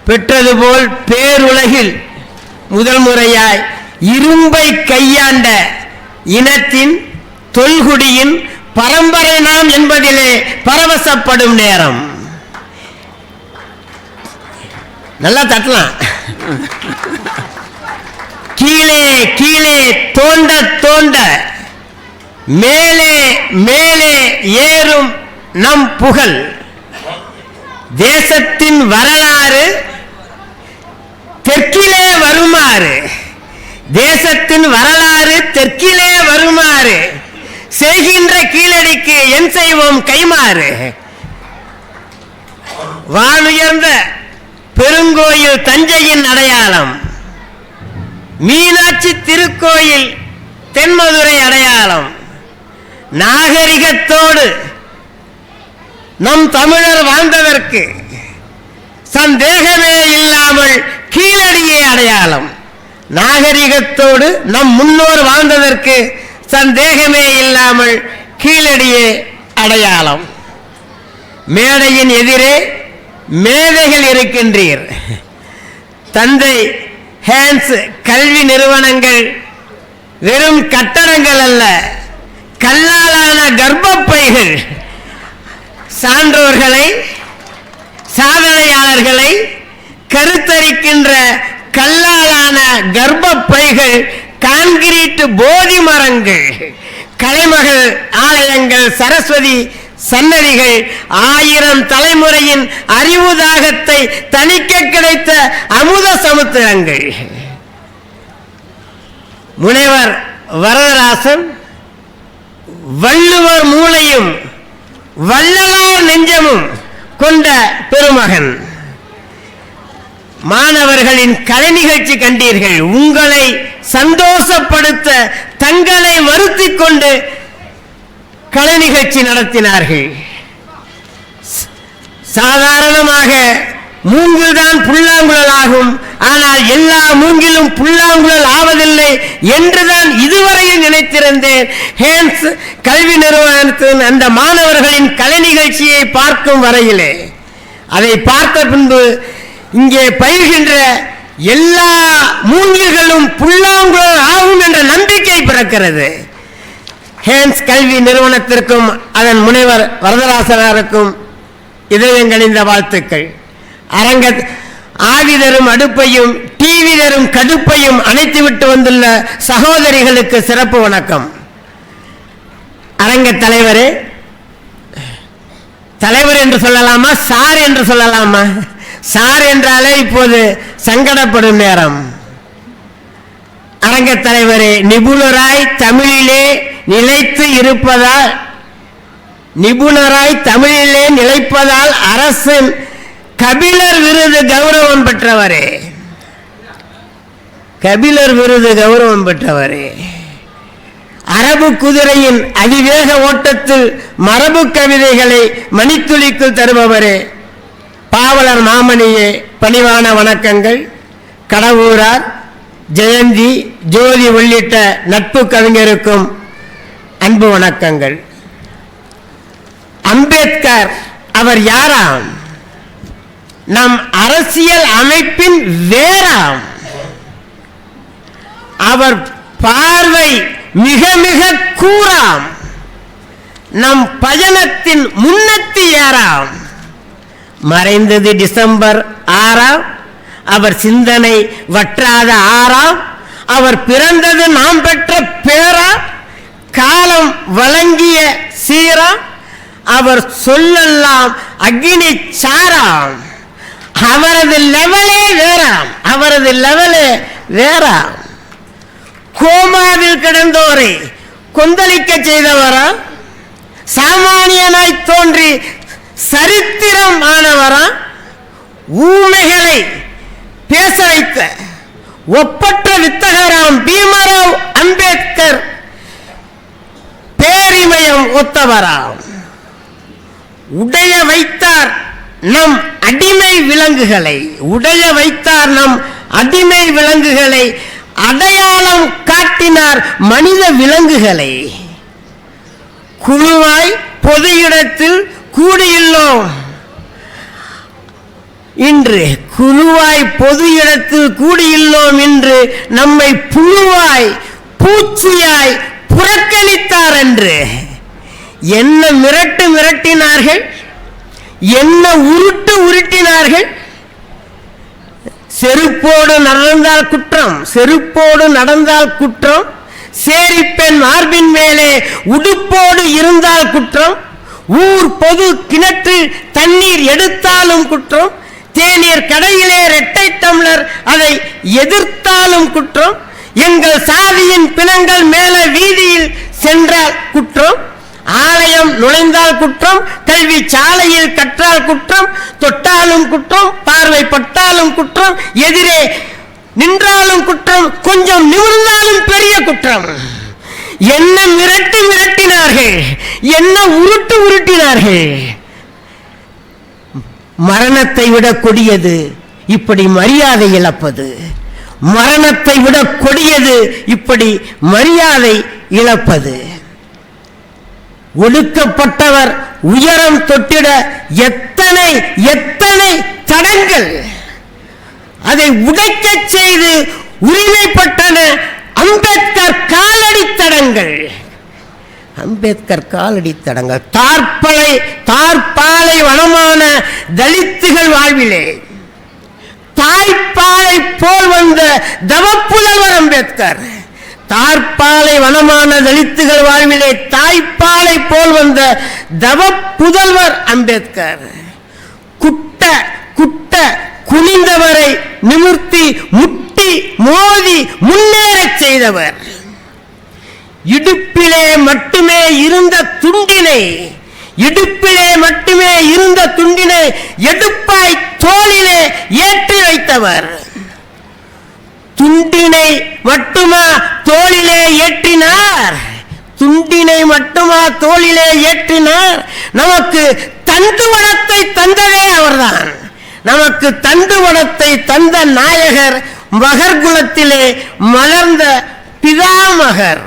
பெற்றது போல் பேருலகில் முதல் முறையாய் இரும்பை கையாண்ட இனத்தின் தொல்குடியின் பரம்பரை நாம் என்பதிலே பரவசப்படும் நேரம். நல்லா தட்டலாம். கீழே கீழே தோண்ட தோண்ட மேலே மேலே ஏறும் நம் புகழ். தேசத்தின் வரலாறு தெற்கிலே வருமாறு, தேசத்தின் வரலாறு தெற்கிலே வருமாறு செய்கின்ற கீழடிக்கு என் செய்வோம் கைமாறு. வானுயர்ந்த பெருங்கோயில் தஞ்சையின் அடையாளம், மீனாட்சி திருக்கோயில் தென்மதுரை அடையாளம். நாகரிகத்தோடு நம் தமிழர் வாழ்ந்ததற்கு சந்தேகமே இல்லாமல் கீழடியே அடையாளம். நாகரிகத்தோடு நம் முன்னோர் வாழ்ந்ததற்கு சந்தேகமே இல்லாமல் கீழடியே அடையாளம். மேடையின் எதிரே மேதைகள் இருக்கின்றீர். தந்தை ஹேன்ஸ் கல்வி நிறுவனங்கள் வெறும் கட்டடங்கள் அல்ல, கல்லாலான கர்ப்பப்பைகள். சான்றோர்களை, சாதனையாளர்களை கருத்தரிக்கின்ற கல்லாலான கர்ப்பப்பைகள், கான்கிரீட் போதி மரங்கள், கலைமகள் ஆலயங்கள், சரஸ்வதி சன்னதிகள், 1000 தலைமுறையின் அறிவுதாகத்தை தணிக்க கிடைத்த அமுத சமுத்திரங்கள். முனைவர் வரதராசன் வள்ளுவர் மூளையும் வள்ளலார் நெஞ்சமும் கொண்ட பெருமகன். மாணவர்களின் கலை நிகழ்ச்சி கண்டீர்கள். உங்களை சந்தோஷப்படுத்த தங்களை வருத்திக் கொண்டு கலை நிகழ்ச்சி நடத்தினார்கள். சாதாரணமாக மூங்கில்தான் புல்லாங்குழல் ஆகும், ஆனால் எல்லா மூங்கிலும் புல்லாங்குழல் ஆவதில்லை என்றுதான் இதுவரையில் நினைத்திருந்தேன். ஹேன்ஸ் கல்வி நிறுவனத்தின் அந்த மாணவர்களின் கலை நிகழ்ச்சியை பார்க்கும் வரையிலே, அதை பார்த்த பின்பு இங்கே பயிர்கின்ற எல்லா மூங்கில்களும் புல்லாங்குழல் ஆகும் என்ற நம்பிக்கை பிறக்கிறது. ஹேன்ஸ் கல்வி நிறுவனத்திற்கும் அதன் முனைவர் வரதராசனாருக்கும் இதயங்கனிந்த வாழ்த்துக்கள். அரங்க ஆவி தரும் அடுப்பையும் டிவி தரும் கடுப்பையும் அணைத்துவிட்டு வந்துள்ள சகோதரிகளுக்கு சிறப்பு வணக்கம். அரங்க தலைவரே, தலைவர் என்று சொல்லலாமா, சார் என்று சொல்லலாமா? சார் என்றாலே இப்போது சங்கடப்படும் நேரம். அரங்க தலைவரே, நிபுணராய் தமிழிலே நிலைத்து இருப்பதால், நிபுணராய் தமிழிலே நிலைப்பதால் அரசின் கபிலர் விருது கௌரவம் பெற்றவரே, கபிலர் விருது கௌரவம் பெற்றவரே. அரபு குதிரையின் அதிவேக ஓட்டத்தில் மரபு கவிதைகளை மணித்துளிக்குள் தருபவரே, பாவலர் மாமணியே பணிவான வணக்கங்கள். கடவுரார், ஜெயந்தி, ஜோதி உள்ளிட்ட நட்பு கவிஞருக்கும் அன்பு வணக்கங்கள். அம்பேத்கர் அவர் யாராம்? நம் அரசியல் அமைப்பின் வேறாம். அவர் பார்வை மிக மிக கூராம். நம் பயணத்தின் முன்னத்தி ஏறாம். மறைந்தது டிசம்பர் 6ஆம், அவர் சிந்தனை வற்றாத 6ஆம், அவர் பிறந்தது நாம் பெற்ற பேரா, காலம் வழங்கிய சீரா, அவர் சொல்லெல்லாம் அக்னி சாராம். அவரது லெவலே வேறாம், அவரது லெவலே வேறாம். கோமாவில் கிடந்தோரை கொந்தளிக்க செய்தவரா, சாமானியனாய் தோன்றி சரித்திரம் ஆனவரா, ஊமைகளை பேச வைத்த ஒப்பற்ற வித்தகராம் பீமராவ் அம்பேத்கர் பேரிமயம் ஒத்தவராம். உடைய வைத்தார் நம் அடிமை விலங்குகளை, உடைய வைத்தார் நம் அடிமை விலங்குகளை, அடையாளம் காட்டினார் மனித விலங்குகளை. குழுவாய் பொது இடத்தில் கூடியுள்ளோம் இன்று, குழுவாய் பொது இடத்தில் கூடியுள்ளோம் இன்று, நம்மை புழுவாய் பூச்சியாய் புறக்கணித்தார் என்று. என்ன மிரட்டு மிரட்டினார்கள், என்ன உருட்டு உருட்டினார்கள். செருப்போடு நடந்தால் குற்றம், செருப்போடு நடந்தால் குற்றம், சேரிப்பெண் மார்பின் மேலே உடுப்போடு இருந்தால் குற்றம், ஊர் பொது கிணற்றில் தண்ணீர் எடுத்தாலும் குற்றம், தேநீர் கடையிலே இரட்டை டம்ளர் அதை எதிர்த்தாலும் குற்றம், எங்கள் சாதியின் பிணங்கள் மேலே வீதியில் சென்றால் குற்றம், ஆலயம் நுழைந்தால் குற்றம், கல்வி சாலையில் கற்றால் குற்றம், தொட்டாலும் குற்றம், பார்வைப்பட்டாலும் குற்றம், எதிரே நின்றாலும் குற்றம், கொஞ்சம் நிமிர்ந்தாலும் பெரிய குற்றம். என்ன மிரட்டு மிரட்டினார்கள், என்ன உருட்டு உருட்டினார்கள். மரணத்தை விட கொடியது இப்படி மரியாதை இழப்பது, மரணத்தை விட கொடியது இப்படி மரியாதை இழப்பது. ஒடுக்கப்பட்டவர் உயரம் தொட்டிட எத்தனை எத்தனை தடங்கள், அதை உடைக்க செய்து உரிமைப்பட்டன அம்பேத்கர் காலடி தடங்கள், அம்பேத்கர் காலடி தடங்கள். தார்பாலை வனமான தலித்துகள் வாழ்விலே தாய்ப்பாலை போல் வந்த தவப்புதல்வர் அம்பேத்கர். தார்பாலை வனமான தலித்துகள் வாழ்விலே தாய்ப்பாலை போல் வந்த தவப்புதல்வர் அம்பேத்கர். குட்ட குட்ட குனிந்தவரை நிமிர்த்தி முட்டி மோதி முன்னேறச் செய்தவர். இடுப்பிலே மட்டுமே இருந்த துண்டினை, இடுப்பிலே மட்டுமே இருந்த துண்டினை எடுப்பாய் தோளிலே ஏற்றி வைத்தவர். துண்டினை மட்டுமா தோளிலே ஏற்றினார், துண்டினை மட்டுமா தோளிலே ஏற்றினார். நமக்கு தண்டுவனத்தை தந்ததே அவர்தான். நமக்கு தண்டுவனத்தை தந்த நாயகர் மகர்குலத்திலே மலர்ந்த பிதாமகர்.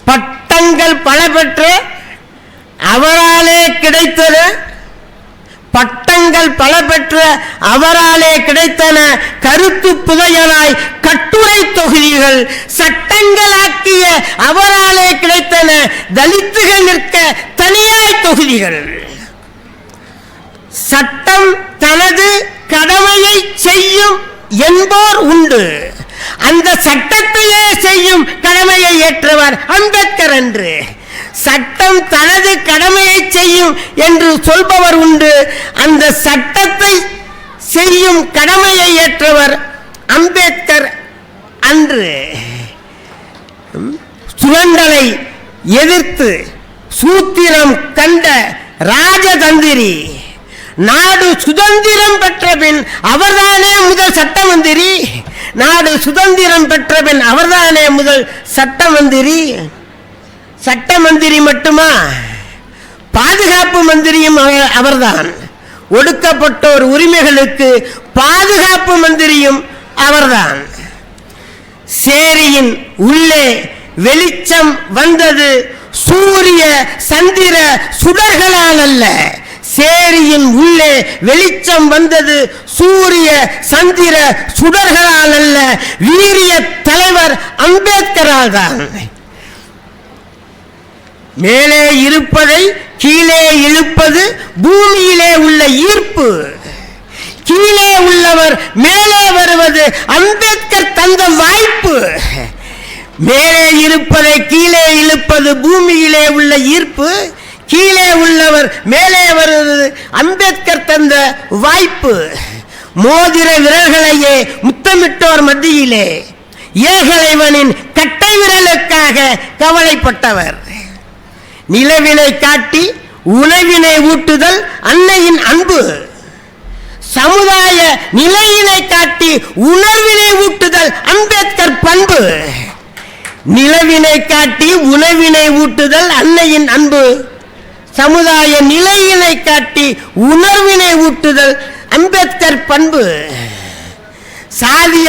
பட்டங்கள் பல பெற்ற அவராலே கிடைத்தன, பட்டங்கள் பல பெற்ற அவராலே கிடைத்தன. கருத்து புதையலாய் கட்டுரை தொகுதிகள் சட்டங்களாக்கிய அவராலே கிடைத்தன. தலித்துகள் நிற்க தனியாய் தொகுதிகள். சட்டம் தனது கடமையை செய்யும் என்போர் உண்டு, அந்த சட்டத்தையே செய்யும் கடமையை ஏற்றவர் அம்பேத்கர் என்று. சட்டம் தனது கடமையை செய்யும் என்று சொல்பவர் உண்டு, அந்த சட்டத்தை செய்யும் கடமையை ஏற்றவர் அம்பேத்கர் அன்று. சுரண்டலை எதிர்த்து சூத்திரம் கண்ட ராஜதந்திரி, நாடு சுதந்திரம் பெற்ற பின் அவர்தானே முதல் சட்ட மந்திரி, நாடு சுதந்திரம் பெற்ற பின் அவர்தானே முதல் சட்ட மந்திரி. சட்ட மந்திரி மட்டுமா, பாதுகாப்பு மந்திரியும் அவர்தான். ஒடுக்கப்பட்டோர் உரிமைகளுக்கு பாதுகாப்பு மந்திரியும் அவர்தான். சேரியின் உள்ளே வெளிச்சம் வந்தது சூரிய சந்திர சுடர்களால் அல்ல, சேரியின் உள்ளே வெளிச்சம் வந்தது சூரிய சந்திர சுடர்களால் அல்ல, வீரிய தலைவர் அம்பேத்கரால் தான். மேலே இருப்பதை கீழே இழுப்பது பூமியிலே உள்ள ஈர்ப்பு, கீழே உள்ளவர் மேலே வருவது அம்பேத்கர் தந்த வாய்ப்பு. மேலே இருப்பதை கீழே இழுப்பது பூமியிலே உள்ள ஈர்ப்பு, கீழே உள்ளவர் மேலே வருவது அம்பேத்கர் தந்த வாய்ப்பு. மோதிர விரல்களையே முத்தமிட்டோர் மத்தியிலே ஏகலைவனின் கட்டை விரலுக்காக கவலைப்பட்டவர். நிலவினை காட்டி உணவினை ஊட்டுதல் அன்னையின் அன்பு. சமுதாய நிலையினை காட்டி உணர்வினை ஊட்டுதல் அம்பேத்கர் பண்பு. நிலவினை காட்டி உணவினை ஊட்டுதல் அன்னையின் அன்பு. சமுதாய நிலையினை காட்டி உணர்வினை ஊட்டுதல் அம்பேத்கர் பண்பு. சாதிய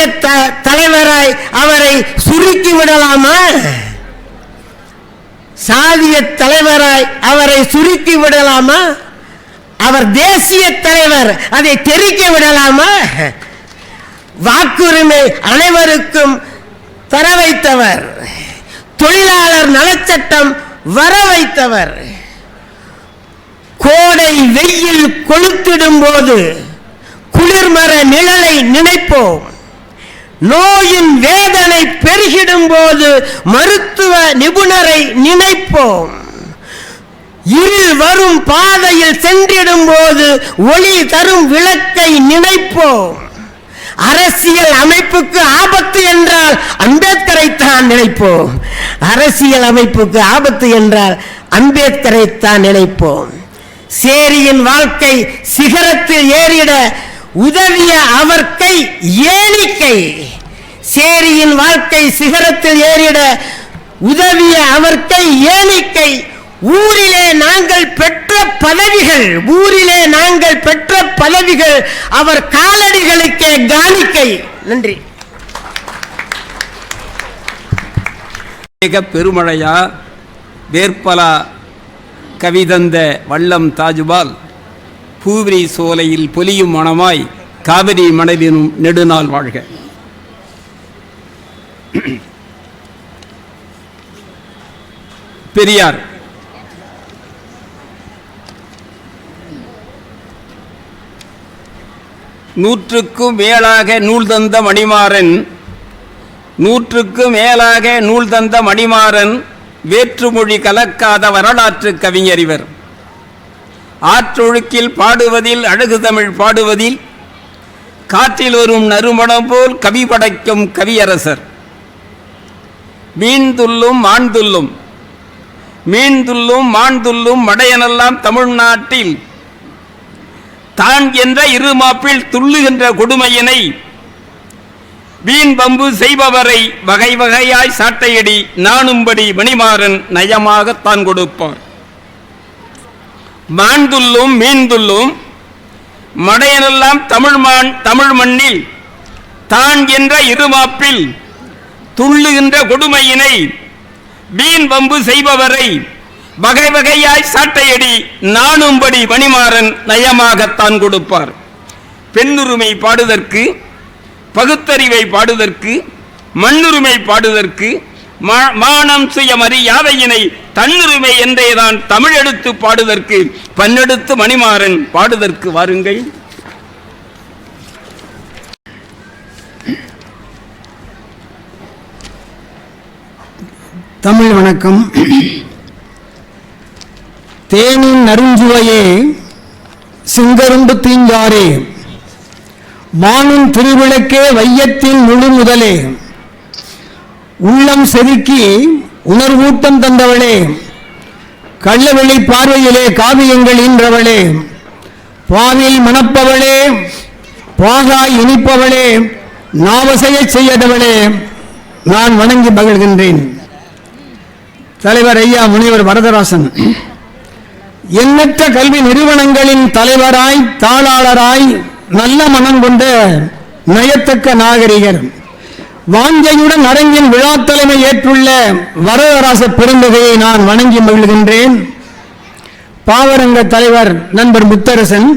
தலைவராய் அவரை சுருக்கி விடலாமா? சாதிய தலைவராய் அவரை சுருக்கி விடலாமா? அவர் தேசிய தலைவர், அதை தெரிக்க விடலாமா? வாக்குரிமை அனைவருக்கும் தர வைத்தவர். தொழிலாளர் நலச்சட்டம் வர வைத்தவர். கோடை வெயில் கொளுத்திடும் போது குளிர்மர நிழலை நினைப்போம். நோயின் வேதனை பெருகிடும் போது மருத்துவ நிபுணரை நினைப்போம். இருள் வரும் பாதையில் சென்றிடும் போது ஒளி தரும் விளக்கை நினைப்போம். அரசியல் அமைப்புக்கு ஆபத்து என்றால் அம்பேத்கரை தான் நினைப்போம். அரசியல் அமைப்புக்கு ஆபத்து என்றால் அம்பேத்கரை தான் நினைப்போம். சேரியின் வாழ்க்கை சிகரத்தில் ஏறிட உதவிய அவர் கை ஏணிக்கை. சேரியின் வாழ்க்கை சிகரத்தில் ஏறிட உதவிய அவர் கை ஏணிக்கை. ஊரிலே நாங்கள் பெற்ற பதவிகள், ஊரிலே நாங்கள் பெற்ற பதவிகள் அவர் காலடிகளுக்கே காணிக்கை. நன்றி. பெருமழையா வேற்பலா கவிதந்த வள்ளம் தாஜுபால் பூவிரி சோலையில் பொலியும் மணமாய் காவிரி மனைவினும் நெடுநாள் வாழ்க. பெரியார் நூற்றுக்கும் மேலாக நூல் தந்த மணிமாறன், நூற்றுக்கும் மேலாக நூல் தந்த மணிமாறன் வேற்றுமொழி கலக்காத வரலாற்று கவிஞரிவர். ஆற்றொழுக்கில் பாடுவதில் அழகு தமிழ் பாடுவதில் காற்றில் வரும் நறுமணம் போல் கவி படைக்கும் கவியரசர். மீன்துள்ளும் மான்துள்ளும் மீன்துள்ளும் மான்துள்ளும் மடையனெல்லாம் தமிழ்நாட்டில் தான் என்ற இருமாப்பில் துள்ளுகின்ற கொடுமையினை வீண் பம்பு செய்பவரை வகை வகையாய் சாட்டையடி நாணும்படி மணிமாறன் நயமாகத்தான் கொடுப்பார். மான்துள்ளும் மீன்துள்ளும் மடையனெல்லாம் தமிழ் மண்ணில் தான் என்ற இருமாப்பில் துள்ளுகின்ற கொடுமையினை வீண் பம்பு செய்பவரை வகை வகையாய் சாட்டையடி நாணும்படி மணிமாறன் நயமாகத்தான் கொடுப்பார். பெண்ணுரிமை பாடுதற்கு, பகுத்தறிவை பாடுதற்கு, மண்ணுரிமை பாடுதற்கு, மானம் சுயமரியாதையினை தன்னுரிமை என்றேதான் தமிழெடுத்து பாடுதற்கு பன்னெடுத்து மணிமாறன் பாடுதற்கு வாருங்கள். தமிழ் வணக்கம். தேனின் நறுஞ்சுவையே சிங்கருண்டு தீஞ்சாரே, வானின் திருவிளக்கே வையத்தின் முழு முதலே, உள்ளம் செதுக்கி உணர்வூட்டம் தந்தவளே, கள்ளவெளி பார்வையிலே காவியங்கள் ஈன்றவளே, பாவில் மணப்பவளே, பாகாய் இனிப்பவளே, நாவசைய செய்யதவளே, நான் வணங்கி மகிழ்கின்றேன். தலைவர் ஐயா முனிவர் வரதராசன் எண்ணற்ற கல்வி நிறுவனங்களின் தலைவராய், தாளாளராய், நல்ல மனம் கொண்ட நயத்தக்க நாகரிகர், வாஞ்சையுடன் அரங்கின் விழா தலைமை ஏற்றுள்ள வரதராச பெருந்தகையை நான் வணங்கி மகிழ்கின்றேன். பாவரங்க தலைவர் நண்பர் முத்தரசன்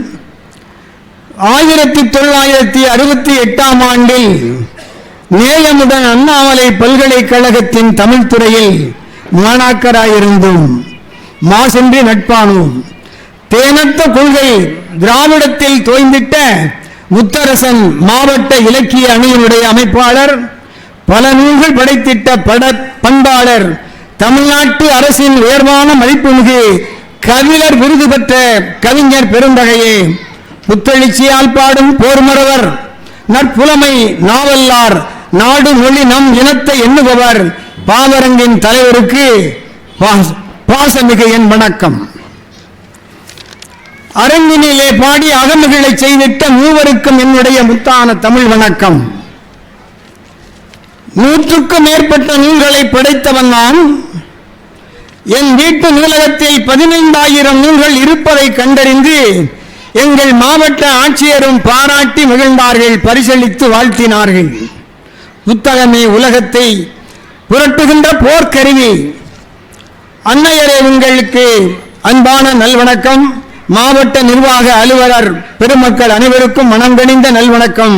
1968ஆம் ஆண்டில் நேயமுடன் அண்ணாமலை பல்கலைக்கழகத்தின் தமிழ் துறையில் மாணாக்கராயிருந்தும் மாசென்றி நட்பானோம். தேனத்த கொள்கை திராவிடத்தில் தோய்ந்திட்ட முத்தரசன் மாவட்ட இலக்கிய அணியினுடைய அமைப்பாளர், பல நூல்கள் படைத்திட்ட பண்பாளர், தமிழ்நாட்டு அரசின் உயர்வான மதிப்புமிகு கவிஞர் விருது பெற்ற கவிஞர் பெருந்தகையே, புத்தெழுச்சியால் பாடும் போர்மறவர், நற்புலமை நாவல்லார், நாடு மொழி நம் இனத்தை எண்ணுபவர் பாவரங்கின் தலைவருக்கு பாசமிகு என் வணக்கம். அரங்கினிலே பாடி அகமகிழை செய்திட்ட மூவருக்கும் என்னுடைய முத்தான தமிழ் வணக்கம். 100க்கும் மேற்பட்ட நூல்களை படைத்தவன் நான். என் வீட்டு நூலகத்தில் 15,000 நூல்கள் இருப்பதை கண்டறிந்து எங்கள் மாவட்ட ஆட்சியரும் பாராட்டி மகிழ்ந்தார்கள், பரிசளித்து வாழ்த்தினார்கள். புத்தகமே உலகத்தை புரட்டுகின்ற போர்க்கருவி. அன்னையரே, உங்களுக்கு அன்பான நல்வணக்கம். மாவட்ட நிர்வாக அலுவலர் பெருமக்கள் அனைவருக்கும் மனங்கனிந்த நல்வணக்கம்.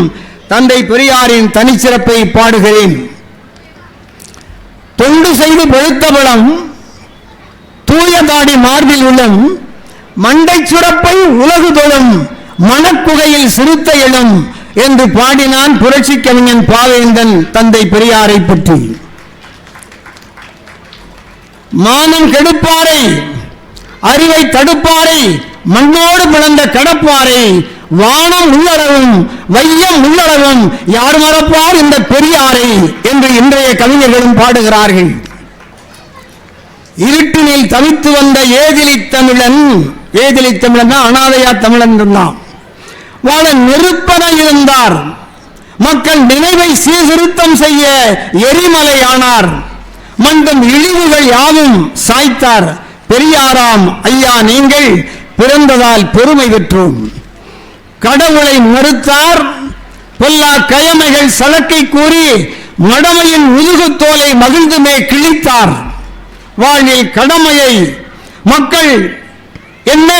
தந்தை பெரியாரின் தனிச்சிறப்பை பாடுகிறேன். தொண்டு செய்து பழுத்த பழம், தூய தாடி மார்பில் உளும், மண்டை சுரப்பை உலகு தொழும், மணக்குகையில் சிறுத்த எழும் என்று பாடினான் புரட்சி கவிஞன் பாவேந்தன் தந்தை பெரியாரை பற்றி. மானம் கெடுப்பாரை, அறிவை தடுப்பாரை, மண்ணோடு பிளந்த கடப்பாரை, வானம் உள்ளளவும் வையம் உள்ளளவும் யார் மறப்பார் இந்த பெரியாரை என்று இன்றைய கவிஞர்களும் பாடுகிறார்கள். இருட்டினில் தவித்து வந்த ஏதிலி தமிழன், ஏதிலி தமிழன் அனாதையா தமிழன் இருந்தான். வாழ நெருப்பன இருந்தார். மக்கள் நினைவை சீர்திருத்தம் செய்ய எரிமலை ஆனார். மண்டும் இழிவுகள் யாவும் சாய்த்தார். பெரியாராம் ஐயா, நீங்கள் பிறந்ததால் பெருமை பெற்றோம். கடவுளை மறுத்தார். பொல்லா கயமைகள் சலக்கை கூறி மடமையின் முதுகுத்தோலை மகிழ்ந்துமே கிழித்தார். வாழ்வில் கடமையை மக்கள் என்ன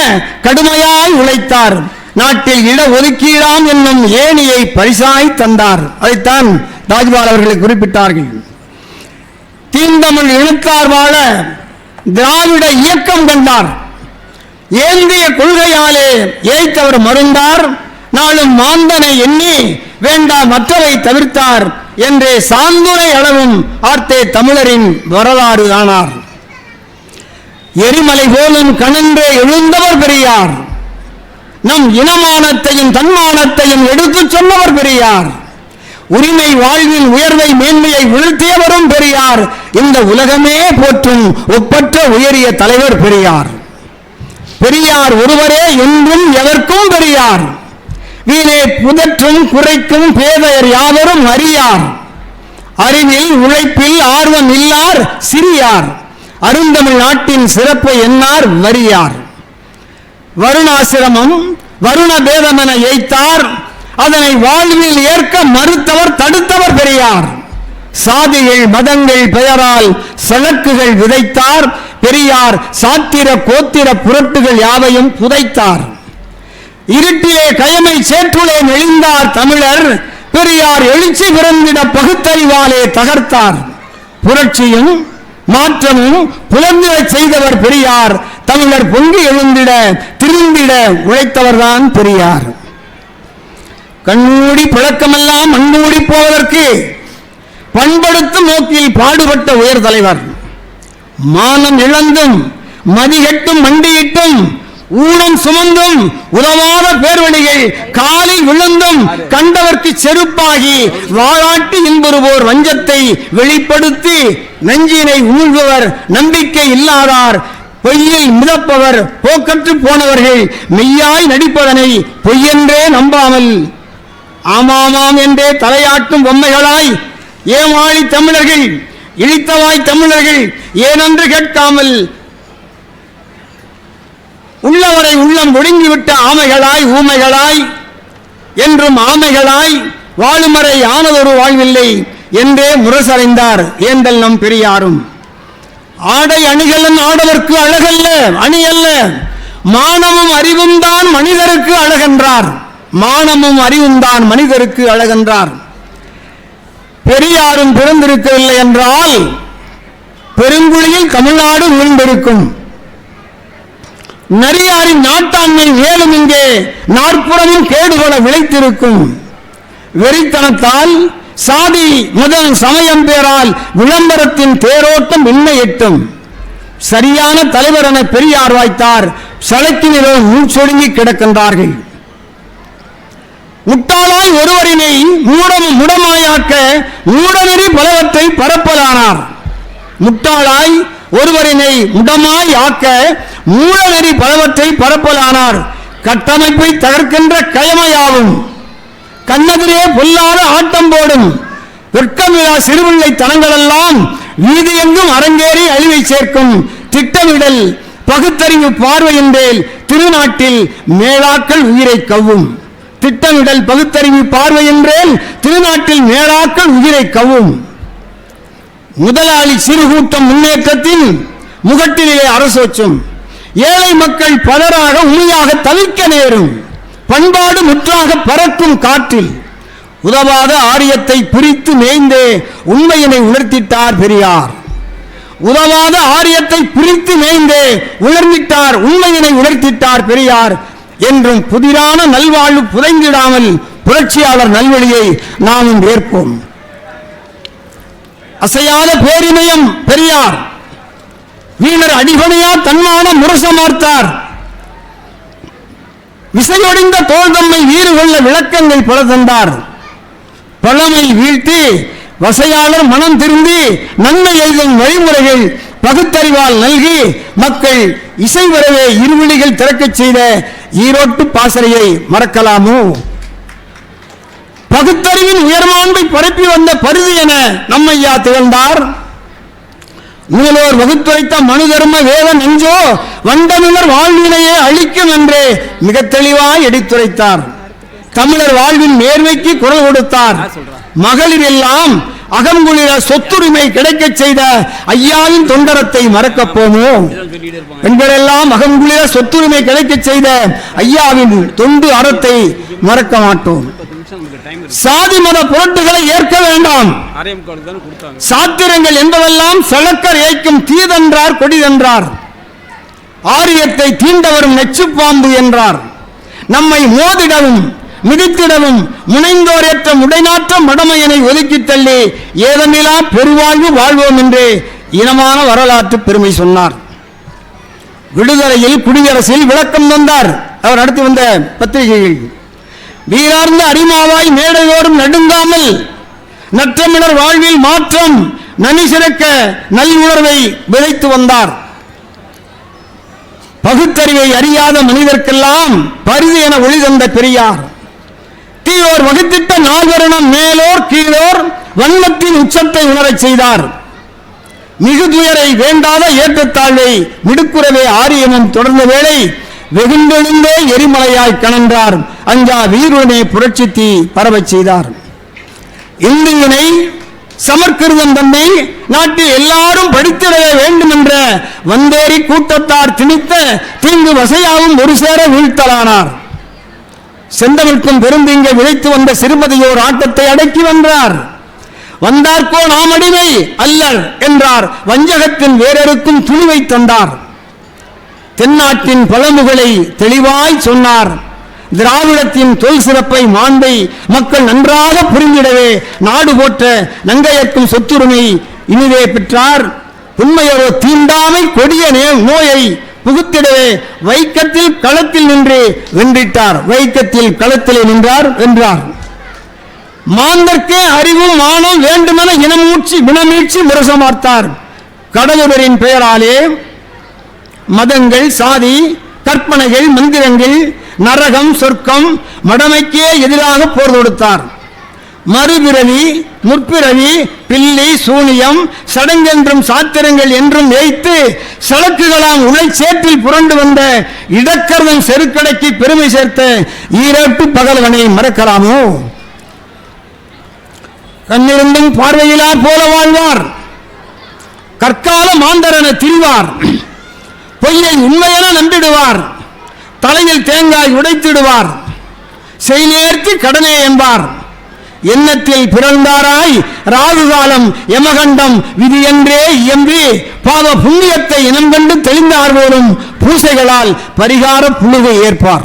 கடுமையாய் உழைத்தார். நாட்டில் இட ஒதுக்கீடாம் என்னும் ஏணியை பரிசாய் தந்தார். அதைத்தான் தாஜ்பால் அவர்கள் குறிப்பிட்டார்கள். தீந்தமிழ் இழுத்தார் வாழ திராவிட இயக்கம் கண்டார். ஏந்திய கொள்கையாலே ஏய்த்தவர் மருந்தார். நாளும் மாந்தனை எண்ணி வேண்டாம் மற்றவை தவிர்த்தார் என்றே சாந்துணை அளவும் ஆர்த்தே தமிழரின் வரலாறு ஆனார். எரிமலை போலும் கணன்றே எழுந்தவர் பெரியார். நம் இனமானத்தையும் தன்மானத்தையும் எடுத்துச் சொன்னவர் பெரியார். உரிமை வாழ்வின் உயர்வை மேன்மையை வீழ்த்தியவரும் பெரியார். இந்த உலகமே போற்றும் ஒப்பற்ற உயரிய தலைவர் பெரியார். பெரியார் ஒருவரே என்றும் எதற்கும் பெரியார். வீணே புதற்றும் குறைக்கும் பேதையர் யாவரும் அறியார். அறிவில் உழைப்பில் ஆர்வம் இல்லார் சிறியார். அருந்தமிழ் நாட்டின் சிறப்பை எண்ணார் வறியார். வருணாசிரமம் வருண பேதமென ஏய்த்தார். அதனை வாழ்வில் ஏற்க மறுத்தவர் தடுத்தவர் பெரியார். சாதிகள் மதங்கள் பெயரால் சலக்குகள் விதைத்தார். பெரியார் சாத்திர கோத்திர புரட்டுகள் யாவையும் புதைத்தார். இருட்டிலே கயமை சேற்றுளே நெளிந்தார் தமிழர். பெரியார் எழுச்சி பிறந்திட பகுத்தறிவாலே தகர்த்தார். புரட்சியும் மாற்றமும் புலர்ந்திடச் செய்தவர் பெரியார். தமிழர் பொங்கி எழுந்திட திருந்திட உழைத்தவர்தான் பெரியார். கண்மூடி பழக்கமெல்லாம் மண்மூடி போவதற்கு பண்படுத்தும் நோக்கில் பாடுபட்ட உயர் தலைவர். மானம் இழந்தும் மதிகட்டும் மண்டியிட்டும் ஊனம் சுமந்தும் உதவாத பேர்வழிகள் காலில் விழுந்தும் கண்டவர்க்கு செருப்பாகி வாழாட்டி இன்புறுவோர் வஞ்சத்தை வெளிப்படுத்தி நெஞ்சினை ஊழ்பவர் நம்பிக்கை இல்லாதார் பொய்யில் மிதப்பவர் போக்கற்று போனவர்கள் மெய்யாய் நடிப்பதனை பொய்யென்றே நம்பாமல் ஆமாமாம் என்றே தலையாட்டும் பொம்மைகளாய் ஏமாளி தமிழர்கள் இழித்தவாய் தமிழர்கள் ஏனென்று கேட்காமல் உள்ளவரை உள்ளம் ஒடுங்கிவிட்ட ஆமைகளாய் ஊமைகளாய் என்றும் ஆமைகளாய் வாழுமறை ஆனதொரு வாழ்வில்லை என்றே முரசறைந்தார் ஏந்தல் நம் பெரியாரும். ஆடை அணிகலன் ஆடவர்க்கு அழகல்ல அணி அல்ல, மானமும் அறிவும் தான் மனிதருக்கு அழகென்றார். மானமும் அறிவும் தான் மனிதருக்கு அழகென்றார். பெரியாரும் பிறந்திருக்கவில்லை என்றால் பெருங்குழியில் தமிழ்நாடு விழுந்திருக்கும். நரியாரின் நாட்டாண்மை மேலும் இங்கே நாற்புறமும் கேடுபட விளைத்திருக்கும். வெறித்தனத்தால் சாதி முதல் சமயம் பேரால் விளம்பரத்தின் தேரோட்டம் இன்னை எட்டும். சரியான தலைவர் என பெரியார் வாய்த்தார். சளைக்கினிலும் மூச்சொடுங்கி கிடக்கின்றார்கள். முட்டாளாய் ஒருவரினை முடமாயாக்க மூடநெறி பலவற்றை பரப்பலானார். முட்டாளாய் ஒருவரினை முடமாய் ஆக்க மூடநெறி பலவற்றை பரப்பலானார். கட்டமைப்பை தகர்க்கின்ற கயமையாவும் கண்ணெதிரே பொல்லாத ஆட்டம் போடும் வெட்கமிழா சிறுபிள்ளை தனங்களெல்லாம் வீதியெங்கும் அரங்கேறி அழிவை சேர்க்கும் திட்டமிடல் பகுத்தறிவு பார்வையின்றேல் திருநாட்டில் மேலாக்கள் உயிரை கவ்வும். திட்டமிடல் பகுத்தறிவு பார்வையின்றேல் திருநாட்டில் மேலாக்கள் உயிரை கவ்வும். முதலாளி சிறுகூட்டம் முன்னேற்றத்தின் முகட்டிலே அரசோச்சும். ஏழை மக்கள் பலராக உண்மையாக தவிர்க்க நேரும். பண்பாடு முற்றாக பறக்கும் காற்றில் உதவாத ஆரியத்தை பிரித்து மேய்ந்தே உண்மையினை உணர்த்திட்டார் பெரியார். உதவாத ஆரியத்தை பிரித்து மேய்ந்தே உணர்ந்திட்டார் உண்மையினை உணர்த்திட்டார் பெரியார். என்றும் புதிரான நல்வாழ்வு புதைந்திடாமல் புரட்சியாளர் நல்வழியை நாமும் ஏற்போம். அசையாத பேரிமயம் பெரியார். வீணர் அடிபணியா தன்மான முரசமார்த்தார். விசையொடிந்த தோல் தம்மை வீறு கொள்ள விளக்கங்கள் பல தந்தார். பழமை வீழ்த்தி வசையாளர் மனம் திருந்தி நன்மை எழுதும் வழிமுறைகள் பகுத்தறிவால் நல்கி மக்கள் இசை வரவே இருவிழிகள் திறக்கச் செய்த ஈரோட்டு பாசறையை மறக்கலாமோ? பகுத்தறிவின் உயர்மாண்பை பரப்பி வந்த பரிதி என நம்மையா திகழ்ந்தார். நூலோர் வகுத்துரைத்த மனு தர்ம வேத நெஞ்சோ வண்டமிழர் வாழ்வினையே அழிக்கும் என்று மிக தெளிவாய் எடுத்துரைத்தார். தமிழர் வாழ்வின் நேர்மைக்கு குரல் கொடுத்தார். மகளிர் எல்லாம் அகங்குளிர சொத்துரிமை கிடைக்க செய்த ஐயாவின் தொண்டரத்தை மறக்கப் போமோ? பெண்களெல்லாம் அகங்குளிர சொத்துரிமை கிடைக்க செய்த ஐயாவின் தொண்டு அறத்தை மறக்க மாட்டோம். சாதி மத புரட்டுகளை ஏற்க வேண்டாம். சாத்திரங்கள் என்பதெல்லாம் சலக்கர் ஏய்க்கும் தீதென்றார் கொடிதென்றார். ஆரியத்தை தீண்டவரும் நெச்சுப்பாம்பு என்றார். நம்மை மோதிடவும் மிதித்திடவும் முனைந்தோரேற்ற முடைநாற்ற மடமையனை ஒதுக்கி தள்ளி ஏதமிலா பெருவாழ்வு வாழ்வோம் என்று இனமான வரலாற்று பெருமை சொன்னார். விடுதலையில் குடியரசில் விளக்கம் தந்தார். அவர் நடத்தி வந்த பத்திரிகைகள் வீரார்ந்த அரிமாவாய் மேடையோடும் நடுங்காமல் நற்றமிழர் வாழ்வில் மாற்றம் நனி சிறக்க நல்லுணர்வை விதைத்து வந்தார். பகுத்தறிவை அறியாத மனிதர்க்கெல்லாம் பரிது என ஒளி தந்த பெரியார். தீயோர் வகுத்திட்ட நால்வரணம் மேலோர் கீழோர் வன்மத்தின் உச்சத்தை உணரச் செய்தார். மிகுதுயரை வேண்டாத ஏற்றத்தாழ்வை விடுக்குறவே ஆரியமும் தொடர்ந்த வேளை வெகுண்டெழுந்தே எரிமலையாய் கணன்றார். அஞ்சா வீருடனே புரட்சி தீ பரவச் செய்தார். இந்தியனை சமர்கிருதம் தன்னை நாட்டில் எல்லாரும் படித்திடவே வேண்டும் என்ற வந்தேரி கூட்டத்தார் திணித்த தீங்கு வசையாவும் ஒரு சேர வீழ்த்தலானார். செந்தமிழ்க்கும் பெருந்தீங்கை விளைத்து வந்த சிறுமதியோர் ஆட்டத்தை அடக்கி வென்றார். வந்தார்கோ நாம் அடிமை அல்லர் என்றார். வஞ்சகத்தின் வேறெருக்கும் துணிவை தந்தார். தென்னாட்டின் பழமுகளை தெளிவாய் சொன்னார். திராவிடத்தின் தொல் சிறப்பை மாண்பை மக்கள் நன்றாக புரிந்திடவே நாடு போற்ற நங்கையர்க்கும் சொத்துரிமை இனிதே பெற்றார். உண்மையோ தீண்டாமை கொடிய நோயை புகுத்திடவே வைக்கத்தில் களத்தில் நின்று வென்றிட்டார். வைக்கத்தில் களத்தில் நின்றார் வென்றார். மாந்தர்க்கே அறிவும் மானம் வேண்டுமென இனமீட்சி முரசமார்த்தார். கடவுளரின் பெயராலே மதங்கள் சாதி கற்பனைகள் மந்திரங்கள் நரகம் சொர்க்கம் மடமைக்கே எதிராக போர் தொடுத்தார். மறுபிறவி முற்பிறவி பில்லி சூனியம் சடங்கென்றும் சாத்திரங்கள் என்றும் ஏய்த்து சலக்குகளாம் உலை சேற்றில் புரண்டு வந்த இடக்கர்தன் செருக்கடைக்கு பெருமை சேர்த்த ஈரோட்டு பகல்வனை மறக்கலாமோ? கண்ணிருந்தும் பார்வையிலார் போல வாழ்வார். கற்கால மாந்தரென திரிவார். பொய்யை உண்மையென நம்பிடுவார். தலையில் தேங்காய் உடைத்திடுவார். செய்நேர்த்தி கடனே என்பார். எண்ணத்தில் பிறந்தாராய் ராகுகாலம் யமகண்டம் விதியென்றே இயம்பி பாவ புண்ணியத்தை இனம் கண்டு தெளிந்தார் போலும் பூசைகளால் பரிகார புழுகை ஏற்பார்.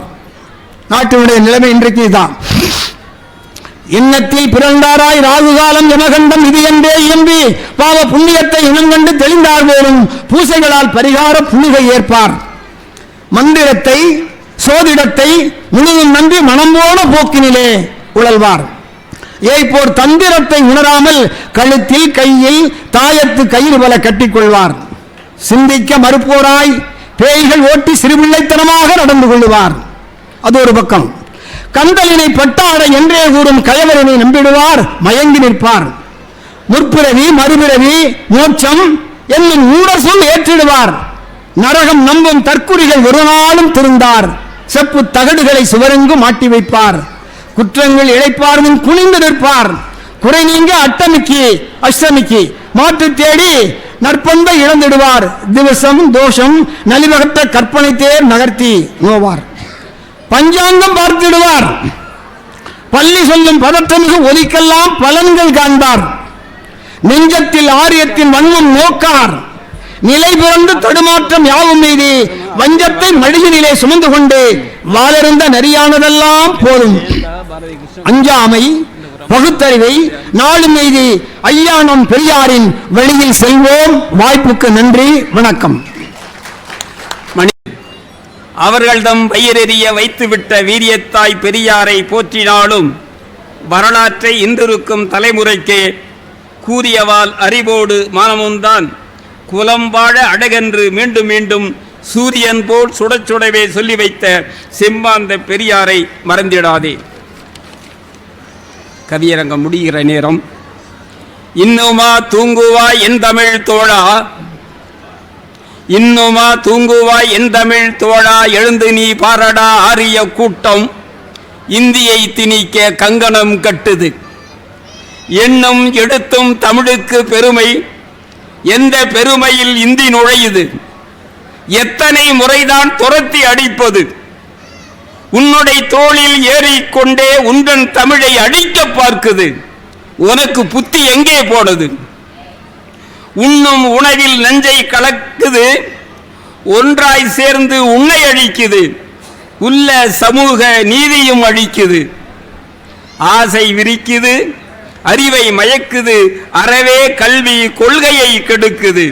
நாட்டினுடைய நிலைமை இன்றைக்கு தான். எண்ணத்தில் பிறந்தாராய் ராகுகாலம் யமகண்டம் இது என்றே இயம்பி பாவ புண்ணியத்தை இனங்கண்டு தெளிந்தார் போலும் பூசைகளால் பரிகார புனிகை ஏற்பார். மந்திரத்தை சோதிடத்தை முழுதும் நம்பி மனம்போன போக்கினிலே உழல்வார். ஏய்ப்போர் தந்திரத்தை உணராமல் கழுத்தில் கையில் தாயத்து கயிறு பல கட்டிக்கொள்வார். சிந்திக்க மறுப்போராய் பேய்கள் ஓட்டி சிறுபிள்ளைத்தனமாக நடந்து கொள்வார். அது ஒரு பக்கம். கந்தலினை பட்டாட என்றே கூறும் கயவரனை நம்பிடுவார், மயங்கி நிற்பார். முற்பிறவி மறுபிறவி மோட்சம் என்னும் ஊடசொல் ஏற்றிடுவார். நரகம் நம்பும் தற்குறிகள் ஒரு நாளும் திருந்தார். செப்பு தகடுகளை சுவரெங்கும் மாட்டி வைப்பார். குற்றங்கள் இழைப்பார் முன் குனிந்து நிற்பார். குறை நீங்க அஷ்டமிக்கு மாற்று தேடி நற்பண்பை இழந்திடுவார். திவசம் தோஷம் நலிவகத்த கற்பனை தேர் நகர்த்தி நோவார். பஞ்சாங்கம் பார்த்திடுவார். பள்ளி சொல்லும் பதற்றமிகு ஒலிக்கெல்லாம் பலன்கள் காண்பார். நெஞ்சத்தில் ஆரியத்தின் வன்மம் நோக்கார். நிலை பிறந்து தடுமாற்றம் யாவும் மீது வஞ்சத்தை மடியினிலே சுமந்து கொண்டு வாழறிந்த நெறியானதெல்லாம் போதும். அஞ்சாமை பகுத்தறிவை நாடு மீது ஐயா நம் பெரியாரின் வெளியில் செல்வோம். வாய்ப்புக்கு நன்றி, வணக்கம். அவர்கள் தம் பயிரெறிய வைத்துவிட்ட வீரியத்தாய் பெரியாரை போற்றினாலும் வரலாற்றை இன்றிருக்கும் தலைமுறைக்கே கூறியவால் அறிவோடு மானமும்தான் குலம் வாழ அடகென்று மீண்டும் மீண்டும் சூரியன் போல் சுடச்சுடவே சொல்லி வைத்த செம்பாந்த பெரியாரை மறந்திடாதே. கவியரங்கம் முடிகிற நேரம். இன்னுமா தூங்குவாய் என் தமிழ் தோழா, இன்னுமா தூங்குவாய் என் தமிழ் தோழா, எழுந்து நீ பாரடா ஆரிய கூட்டம் இந்தியை திணிக்க கங்கணம் கட்டுது. எண்ணும் எடுத்தும் தமிழுக்கு பெருமை, எந்த பெருமையில் இந்தி நுழையுது? எத்தனை முறைதான் துரத்தி அடிப்பது? உன்னுடைய தோளில் ஏறிக்கொண்டே உந்தன் தமிழை அடிக்க பார்க்குது. உனக்கு புத்தி எங்கே போனது? உண்ணும் உணவில் நஞ்சை கலக்குது, ஒன்றாய் சேர்ந்து உன்னை அழிக்குது. உள்ள சமூக நீதியும் அழிக்குது. ஆசை விரிக்குது, அறிவை மயக்குது, அறவே கல்வி கொள்கையை கெடுக்குது.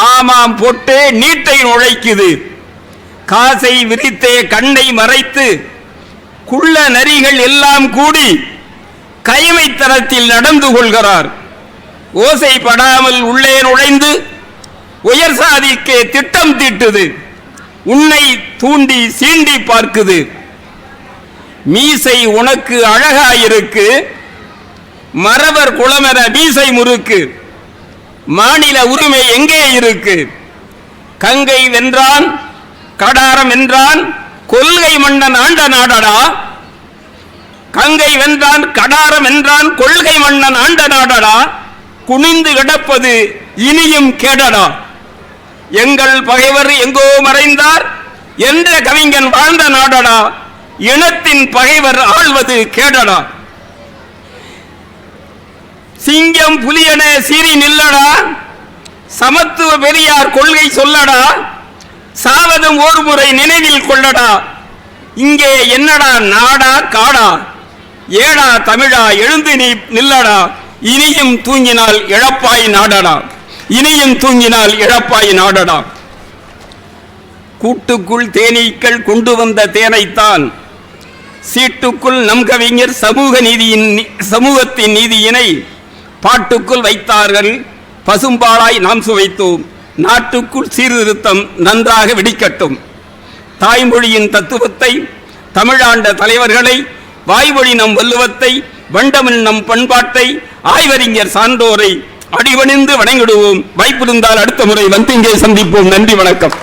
ஆமாம் பொட்டே நீட்டை நுழைக்குது. காசை விரித்தே கண்ணை மறைத்து குள்ள நரிகள் எல்லாம் கூடி கைமைத்தனத்தில் நடந்து கொள்கிறார். ஓசைப்படாமல் உள்ளே நுழைந்து உயர் சாதிக்கு திட்டம் தீட்டுது. உன்னை தூண்டி சீண்டி பார்க்குது. மீசை உனக்கு அழகாயிருக்கு, மறவர் குளமென மீசை முறுக்கு. மாநில உரிமை எங்கே இருக்கு? கங்கை வென்றான் கடாரம் வென்றான் கொள்கை மன்னன் ஆண்ட நாடடா. கங்கை வென்றான் கடாரம் வென்றான் கொள்கை மன்னன் ஆண்ட நாடடா. குனிந்து கிடப்பது இனியும் கேடடா. எங்கள் பகைவர் எங்கோ மறைந்தார் என்ற கவிஞன் வாழ்ந்த நாடடா. இனத்தின் பகைவர் ஆள்வது கேடடா. சிங்கம் புலியன சீறி நில்லடா. சமத்துவ பெரியார் கொள்கை சொல்லடா. சாவதும் ஒரு முறை நினைவில் கொள்ளடா. இங்கே என்னடா நாடா காடா? ஏடா தமிழா எழுந்து நீ நில்லடா. இனியும் தூங்கினால் இழப்பாய் நாடடா. இனியும் தூங்கினால் இழப்பாய் நாடடா. கூட்டுக்குள் தேனீக்கள் கொண்டு வந்த தேனைத்தான் சீட்டுக்குள் நம் கவிஞர் சமூகத்தின் நீதியினை பாட்டுக்குள் வைத்தார்கள். பசும்பாலாய் நாம் சுவைத்தோம். நாட்டுக்குள் சீர்திருத்தம் நன்றாக வெடிக்கட்டும். தாய்மொழியின் தத்துவத்தை, தமிழாண்ட தலைவர்களை, வாய்மொழி நம் வள்ளுவத்தை, வண்டமிழ் நம் பண்பாட்டை, ஆய்வறிஞர் சான்றோரை அடிபணிந்து வணங்கிடுவோம். வாய்ப்பிருந்தால் அடுத்த முறை வந்து இங்கே சந்திப்போம். நன்றி, வணக்கம்.